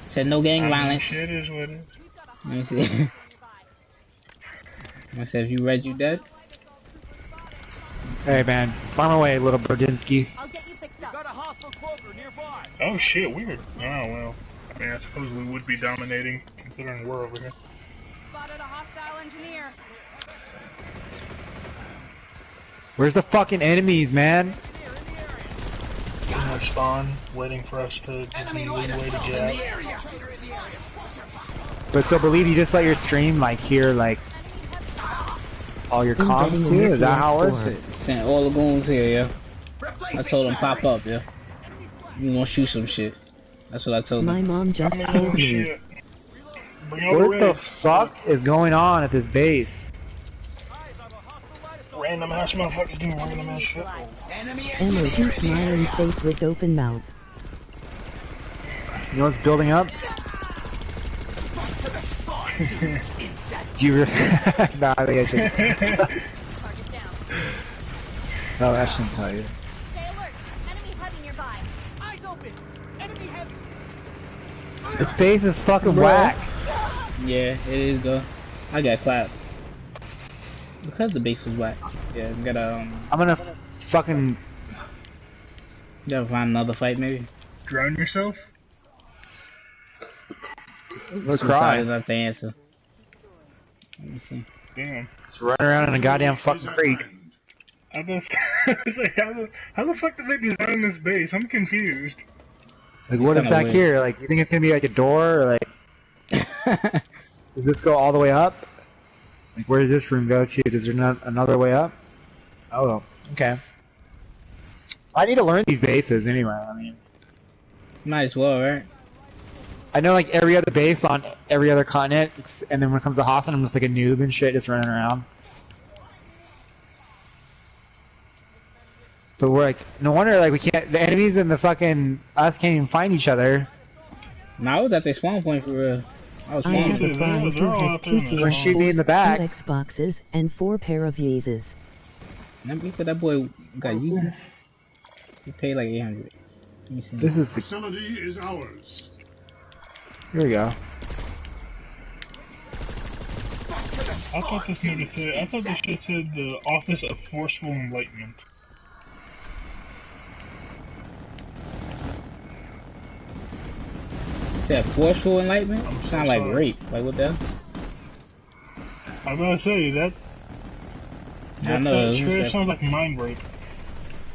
Said no gang violence. Shit is what it is. Let me see. I said if you red, you dead. Hey man, farm away, little Berdinsky. I'll get you fixed up. Got a hostile cloaker nearby. Oh shit, weird. Oh well. I mean, I suppose we would be dominating, considering we're over here. Spotted a hostile engineer. Where's the fucking enemies, man? They're spawn, waiting for us to Enemy lead line way to assault in get the area. But so believe you just let your stream like hear like all your comms too? Is that how it works? Sent all the goons here, yeah. I told them pop up, yeah. You gonna shoot some shit. That's what I told them. My mom just told me. What the fuck is going on at this base? Random ass motherfuckers doing random ass shit. Emoji smiling face with open mouth. You know what's building up? Do you nah, I think I should. No, I shouldn't tell you. Stay alert. Enemy heavy nearby. Eyes open. Enemy heavy. This base is fucking whack. Yeah, it is though. I got clapped. Because the base was whack. Yeah, we gotta I'm gonna fucking gotta find another fight maybe. Drown yourself? look Suicide cry. is not the answer. Let me see. Damn. Just run around in a goddamn fucking creek. I was like, how the fuck did they design this base? I'm confused. Like, what is Kinda back weird. here? Like, you think it's gonna be like a door, or like, does this go all the way up? Like, where does this room go to? Is there not another way up? Oh, okay. I need to learn these bases anyway. I mean, Might as well, right? I know like every other base on every other continent, and then when it comes to Hossin, I'm just like a noob and shit, just running around. But we're like, no wonder like we can't. The enemies and the fucking us can't even find each other. No, I was at the spawn point for real. I was I spawn have a point. friend who has 2 Someone shoot me in the back. 2 Xboxes, and 4 pair of Yeezys. He said that boy got used. He paid like 800. Let me see. This is the. Facility is ours. Here we go. I thought this shit said the Office of Forceful Enlightenment. Said forceful enlightenment? Sound like rape. Like what the hell? I was gonna say that. I know. That straight up sounds like mind rape.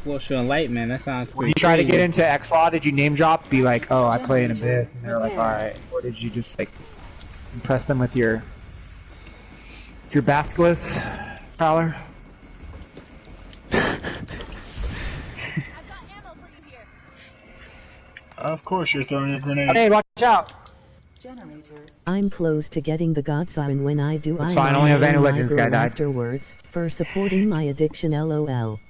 Forceful enlightenment. That sounds. When you try to get into X-Law, did you name drop? Be like, oh, I play in Abyss, and they're like, all right. Or did you just like impress them with your basilisk prowler? Of course, you're throwing a grenade. Hey, watch out! Generator. I'm close to getting the God Sign. When I do, It's I fine, only a Vanu Legends guy died. afterwards for supporting my addiction. LOL.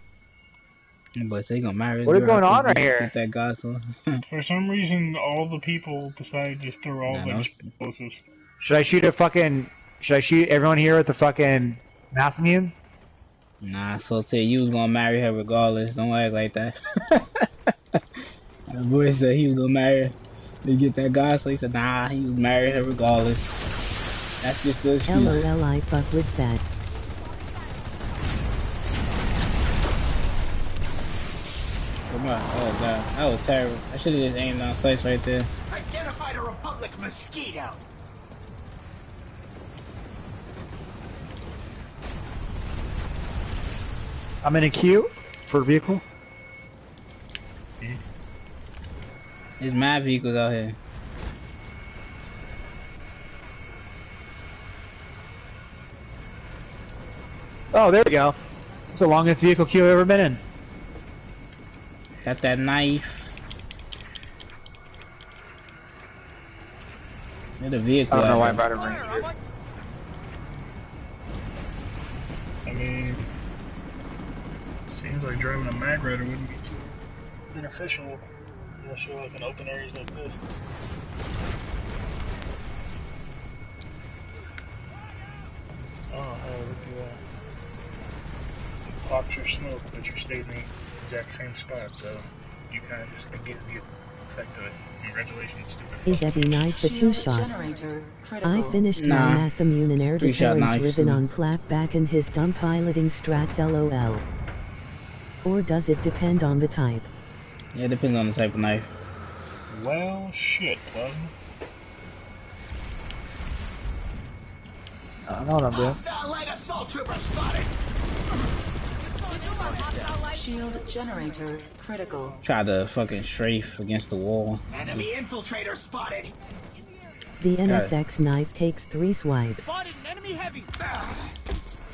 But they gonna marry. What is going on right here? Get that gospel. For some reason, all the people decided to throw all their explosives. Should I shoot everyone here with the fucking Massimian? Nah, so tell you was gonna marry her regardless. Don't act like that. The boy said he was gonna marry her to get that gospel. He said nah, he was marrying her regardless. That's just the excuse. LOL, I fuck with that. Come on. Oh god, that was terrible. I should have just aimed down sights right there. Identified a Republic mosquito. I'm in a queue for a vehicle. There's mad vehicles out here. Oh, there we go. It's the longest vehicle queue I've ever been in. Got that knife. There's a vehicle. I don't know why I out brought there. it right here. mean, seems like driving a mag rider wouldn't be too beneficial unless you're like in open areas like this. Oh, hell, look at that. You popped your smoke, but you stayed in the exact same spot, so you kind of just get the effect of it. Congratulations, stupid. Is every night the two-shot. I finished my Nah. mass immune and air Three-shot deterrence knife, ribbon too. on clap back in his dumb piloting strats LOL. Or does it depend on the type? Yeah, it depends on the type of knife. Well, shit, plug. I don't know what I'm doing. Hostile light assault trooper spotted. Shield generator critical. Tried to fucking strafe against the wall. Enemy infiltrator spotted. The NSX knife takes 3 swipes. Spotted an enemy heavy.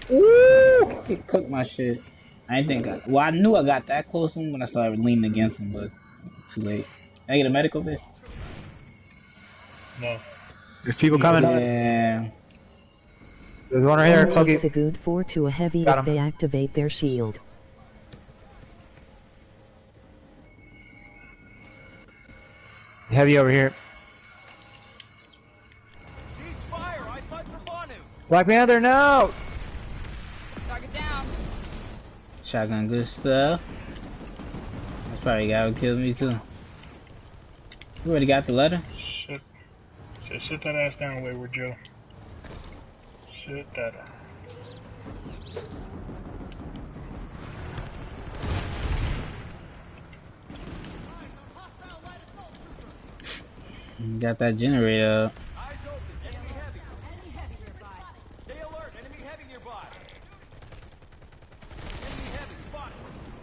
Woo! He cooked my shit. I ain't think. Well, I knew I got that close to him when I started leaning against him, but too late. Can I get a medical bit? No. There's people coming. Yeah. There's one right here, One Cookie. takes a good 4 to a heavy Got if him. they activate their shield. Heavy over here. Cease fire. I fight for Vanu. Black Panther, no! Target down. Shotgun, good stuff. That's probably the guy who killed me too. You already got the letter? Shit. Sit that ass down, Wayward Joe. Sit that down. Got that generator up. Eyes open. Enemy heavy. Enemy heavy nearby. Stay alert. Enemy heavy nearby. Enemy heavy spotted.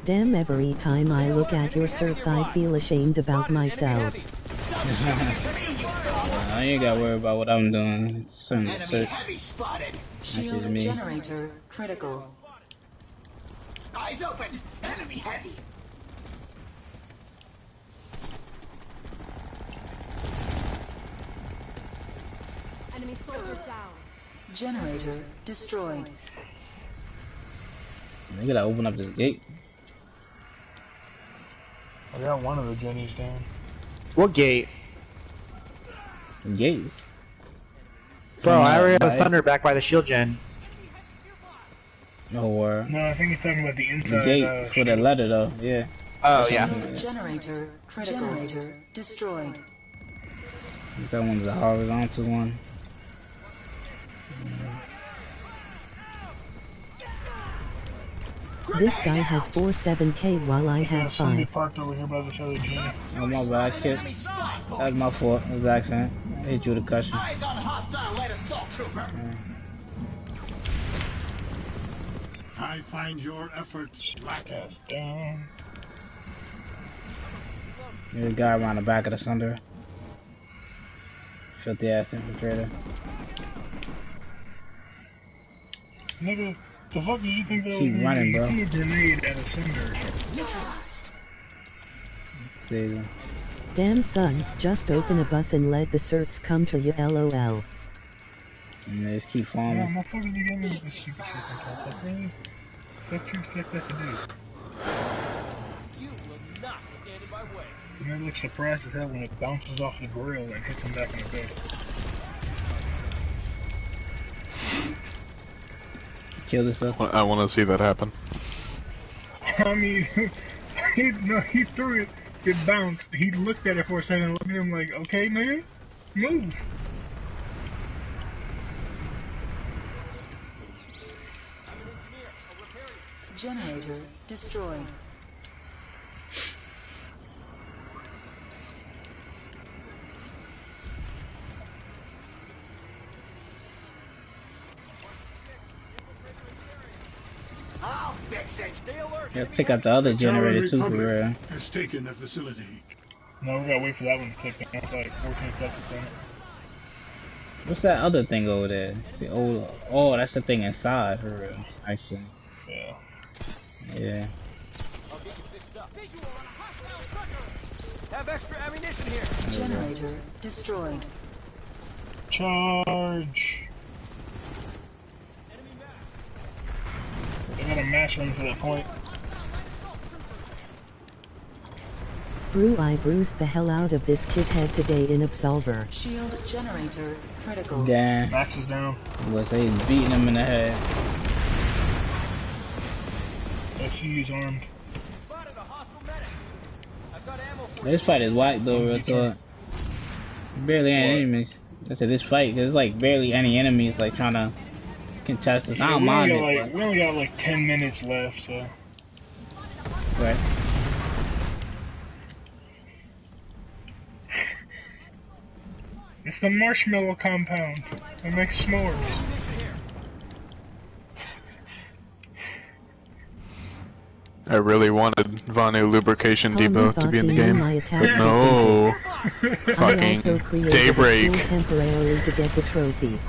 Damn, every time I look at your certs I feel ashamed about myself. I ain't gotta worry about what I'm doing. It's certain Enemy search. heavy spotted. Shield me. generator critical. Eyes open. Enemy heavy. Enemy soldier down. Generator destroyed. They gotta open up this gate. I got one of the Jennies down. What gate? Gates. Bro, I already have a Nice. Sunder back by the shield gen. No word. No, I think he's talking about the The inside. gate for that letter though. Yeah. Oh, yeah. Shield generator critical. Generator destroyed. That one's a horizontal one. This guy has 4-7k while I Yeah, have somebody 5. parked over here by this other Jenny. Oh my bad, kid. Enemy spy point. That's my fault. It was an accident. I hit you with a cushion. Eyes on hostile light assault trooper. I find your efforts lacking. Ass down. There's a guy around the back of the Sunder. Filthy ass infiltrator. Nigga, the fuck did you think that Keep was running, gonna bro. be? You threw a grenade at a cinder. See them. Damn son, just open a bus and let the certs come to you LOL. And they just keep Yeah, farming. motherfuckers be getting this stupid shit sometimes. Like, really? What you expect that to do? You will not stand in my way. You never look surprised as hell when it bounces off the grill and hits him back in the face. Kill this stuff. I want to see that happen. I mean, he threw it, it bounced, he looked at it for a second, looked at him like, okay, nigga, move. Generator destroyed. I'll fix it. Stay alert. Yeah, take out the other generator too for Republic real. has taken the facility. No, we gotta wait for that one to click. That's like 14 seconds in it. What's that other thing over there? See, oh, that's the thing inside for real. Actually, Yeah. yeah. I'll get you fixed up. Visual on a hostile sucker. Have extra ammunition here. Generator destroyed. Charge! mastering to that point. Brew, I bruised the hell out of this kid head today in Absolver. Shield generator critical. Damn. Max is down. Was they beating him in the head? SCU's armed. Spotted a hostile medic. I've got ammo for This fight is whack though, real talk. Barely any enemies. I said this fight, cause it's like barely any enemies like trying to contest us. I don't mind it. We only got like 10 minutes left, so. Right. It's the marshmallow compound. It makes s'mores. I really wanted Vanu Lubrication Depot to be in the game, but no. Fucking Daybreak. Temporarily to get the trophy.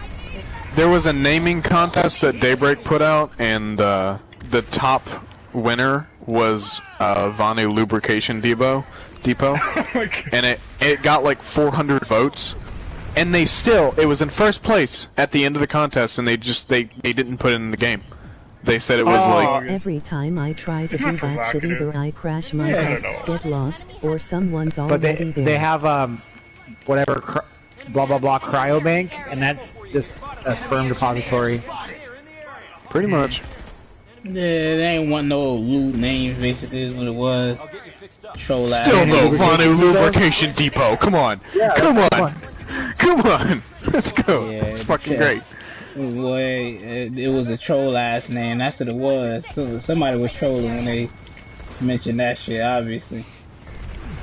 There was a naming contest that Daybreak put out, and the top winner was Vanu Lubrication Depot, and it got like 400 votes, and it was in first place at the end of the contest, and they didn't put it in the game. They said it was like... Every time I try to do that shit, either I crash my bus, get lost, or someone's already there. They have, whatever, blah blah blah cryobank, and that's just a sperm depository. Pretty much. Yeah, they ain't want no loot names, basically, is what it was. Troll Still though, Vanu Lubrication Depot, come on! Yeah, come on! Come on! Let's go! Yeah, it's fucking great. Boy, it was a troll ass name, that's what it was. So somebody was trolling when they mentioned that shit, obviously.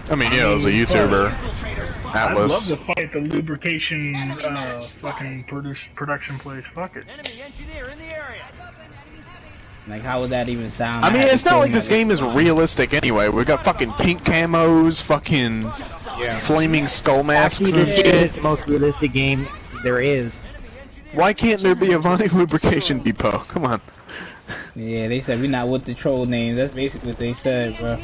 I mean, yeah, it was a YouTuber. Atlas. I'd love to fight the lubrication, fucking production place. Fuck it. enemy engineer in the area. Like, how would that even sound? I mean, it's not like this game is realistic anyway. We got fucking pink camos, fucking flaming skull masks and Actually, shit. this is the most realistic game there is. Why can't there be a Vanu Lubrication Depot? Come on. Yeah, they said we're not with the troll names. That's basically what they said, bro.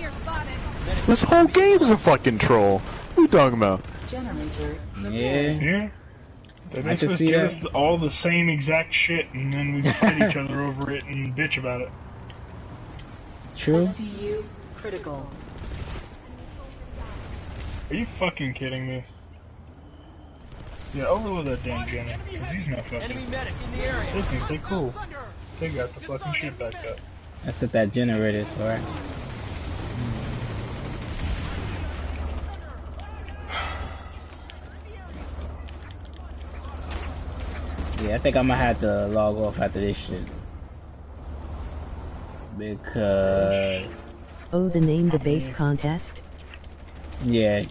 This whole game's a fucking troll. What are you talking about? Generator. Yeah. They I can just see give that. us all the same exact shit, and then we fight each other over it and bitch about it. True. SCU critical. Are you fucking kidding me? Yeah, overload that damn Jenny, because he's not fucking. Enemy medic in the area. They think they cool. They got the fucking shit back up. That's what that generator is for. Yeah, I think I'm gonna have to log off after this shit. Because... Oh, the name the base contest? Yeah.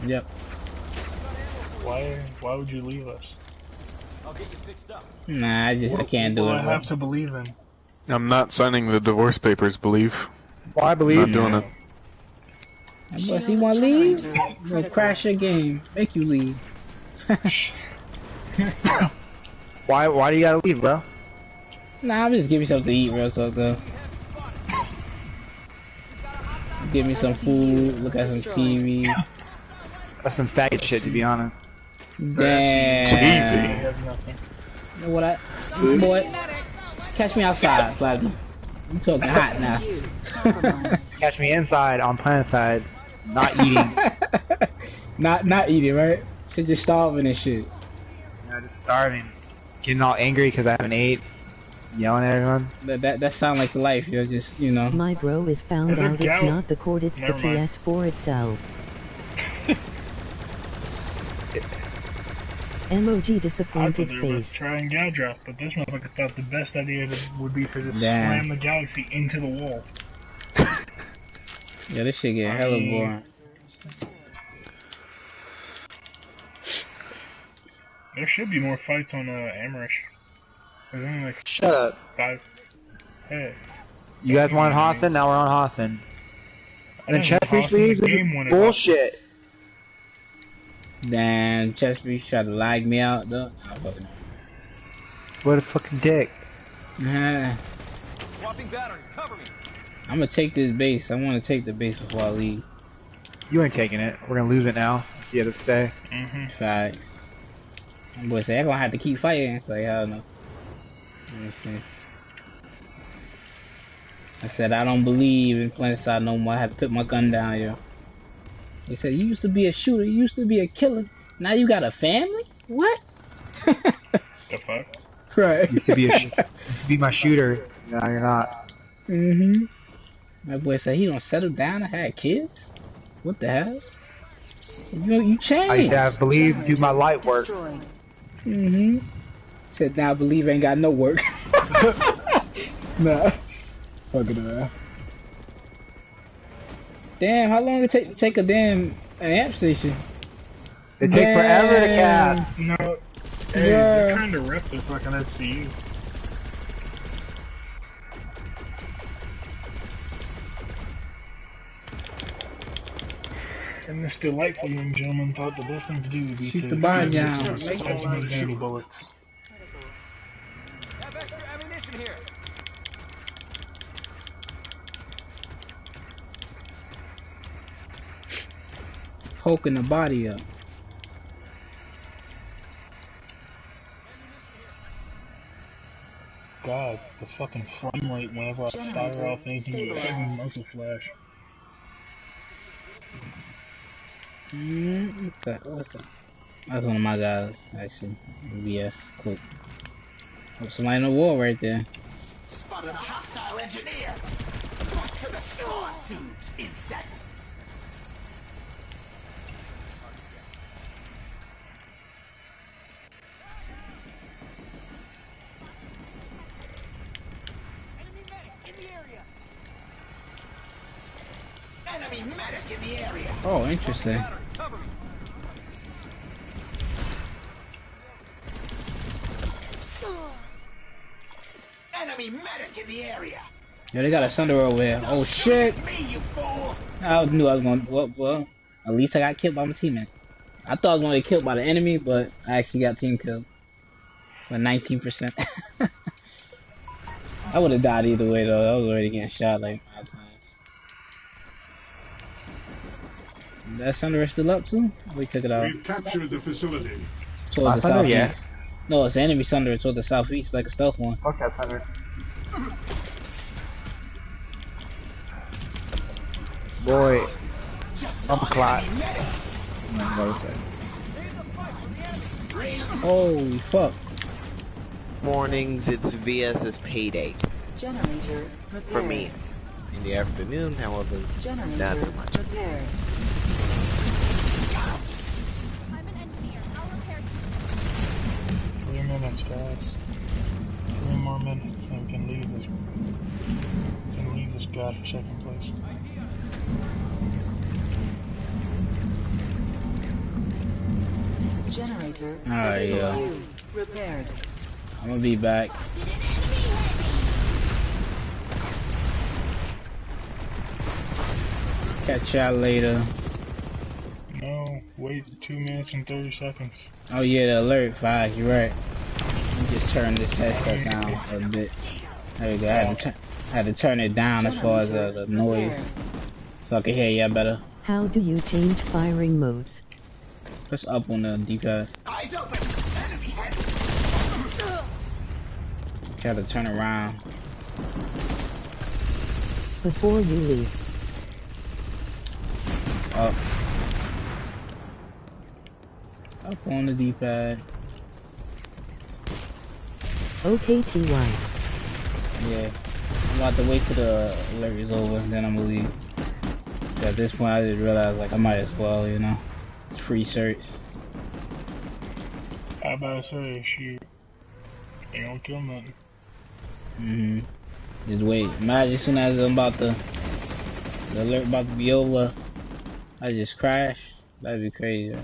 Yep. Why would you leave us? I'll get you fixed up. Nah, I can't do it. I have to believe in. I'm not signing the divorce papers, believe. Well, I believe I'm not doing it. Unless you wanna leave, we'll crash your game. Make you leave. Why do you gotta leave, bro? Nah, I'm just give me something to eat real talk though. Give me some food, look at some TV. That's some faggot shit, to be honest. Damn. TV. You know what boy, catch me outside, Plasma. I'm talking hot now. Catch me inside on Planetside, not eating. not eating, right? Shit, just starving and shit. Yeah, just starving. Getting all angry because I haven't ate. Yelling at everyone. That sound like life, you're just, you know. My bro is found out it's not the cord, it's the Never mind. PS4 itself. MOG disappointed face. Try and gouge off, but this motherfucker thought the best idea would be to just Damn. slam the galaxy into the wall. Yeah, this shit get hella boring. There should be more fights on Amherst. There's only like Shut up. 5. Hey. You guys wanted Hossin, now we're on Hossin. And then Chesapeake Leagues is game when it bullshit. Damn, Chesapeake tried to lag me out though. What a fucking dick. Swapping battery. Cover me. I'm gonna take this base. I want to take the base before I leave. You ain't taking it. We're gonna lose it now. See how to stay. Facts. My boy say I'm gonna have to keep fighting. It's like, hell no. Let me see. I said, I don't believe in Planetside no more. I have to put my gun down here. He said, you used to be a shooter. You used to be a killer. Now you got a family? What? The fuck? Right. Used to be my shooter. Now you're not. Mm-hmm. My boy said he don't settle down and had kids? What the hell? You I used changed. to have believe do my light work. Destroyed. Mm-hmm. Said now believe ain't got no work. Nah. Fuck it up. Damn, how long it take a damn amp station? It take forever to cap. No. Hey, they're trying to rip the fucking SCU. And this delightful young gentleman thought the best thing to do would be shoot to the bomb down. make dandy bullets. Have extra ammunition here. Poking the body up. God, the fucking frame rate whenever I fire off anything with a muzzle flash. What's that? That's one of my guys, actually. VS clip. Oh, somebody in the wall right there. Spotted a hostile engineer. Back to the spawn tubes, insect. Enemy medic in the area. Oh, interesting. Enemy medic in the area. Yo, they got a Sunder over here. Oh shit! Me, you fool. I knew I was going. Well, at least I got killed by my teammate. I thought I was going to get killed by the enemy, but I actually got team killed. For 19%. I would have died either way though. I was already getting shot like 5 times. That Sunder is still up too? We took it out. We've captured the facility. Towards the southeast. Yeah. No, it's an enemy Sunder towards the southeast, like a stealth one. Fuck that Sunder. Boy, I'm a clot. Holy fuck. Mornings, it's VS's payday. Generator prepared. For me. In the afternoon, however, Generator not so much. prepared. I'm an engineer. I'll repair you. 3 minutes, guys. 3 more minutes, and we can leave this godforsaken place. Generator Alright, stabilized. Repaired. I'm gonna be back. Catch y'all later. No, wait 2 minutes and 30 seconds. Oh yeah, the alert 5, you're right. Let me just turn this headset down a bit. There we go. I had to turn it down as far as the noise, so I can hear y'all better. How do you change firing modes? Press up on the D-pad. Eyes open. Enemy head. Got to turn around. Before you leave, Up. Up on the D-pad. OKTY. Yeah. I'm about to wait till the alert is over, then I'm gonna leave. At this point, I just realized, like, I might as well, you know. It's free search. I about to say, shoot. Ain't gonna kill nothing. Just wait. Imagine as soon as I'm about to, the alert about to be over, I just crash. That'd be crazy.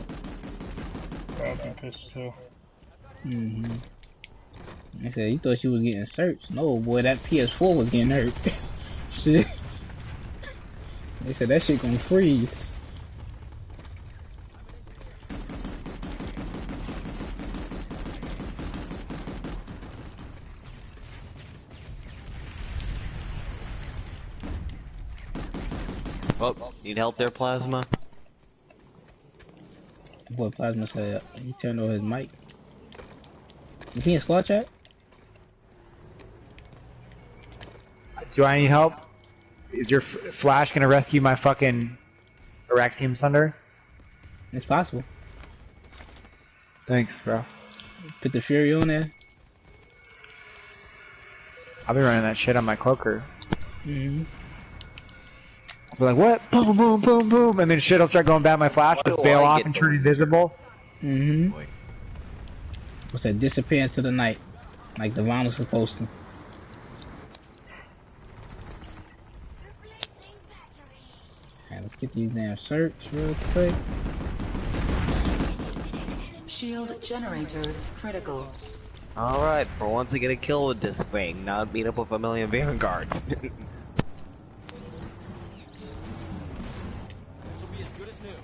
Right? I'd be pissed as hell. They said, you thought you was getting searched. No, boy, that PS4 was getting hurt. Shit. They said that shit gonna freeze. Oh, need help there, Plasma? Boy, Plasma said he turned on his mic. You see in squad chat? Do I need help? Is your Flash gonna rescue my fucking Araxium Sunder? It's possible. Thanks, bro. Put the Fury on there. I'll be running that shit on my cloaker. Mm-hmm. I'll be like, what? Boom, boom, boom, boom, and then shit'll start going bad. My Flash just bail off and turn invisible. Mm-hmm. What's that? Disappear into the night, like the Vanu's supposed to. Alright, let's get these damn search real quick. Shield generator critical. Alright, for once I get a kill with this thing, not beat up with a million vanguards. This will be as good as new.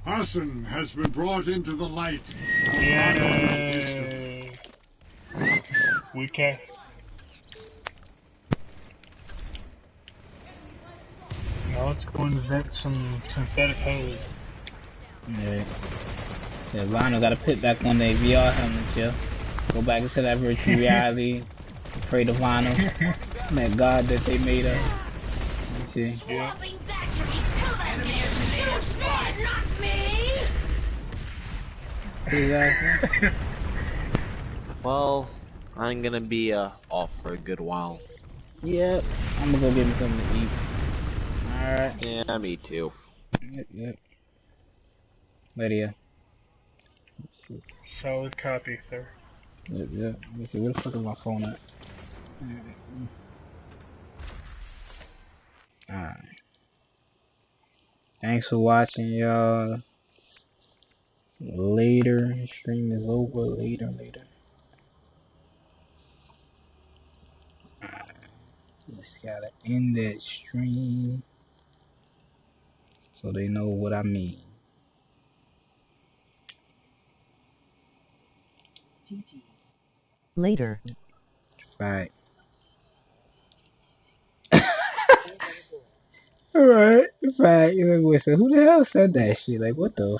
Hossin has been brought into the light. Yay! We can. Now let's go invent some synthetic hose. Yeah. Yeah, Vanu got to put back on their VR helmets, yeah. Go back into that virtual reality. Pray to Vanu. Thank God that they made us. You see? Yeah. Exactly. Well, I'm gonna be off for a good while. Yep. I'm gonna go get me something to eat. Alright. Yeah, me too. Yep. Lydia. Solid copy, sir. Yep. Let me see, where the fuck is my phone at? Alright. Thanks for watching, y'all. Later. Stream is over. Later. Just gotta end that stream so they know what I mean. Later. Right. Alright. Right. So who the hell said that shit? Like, what the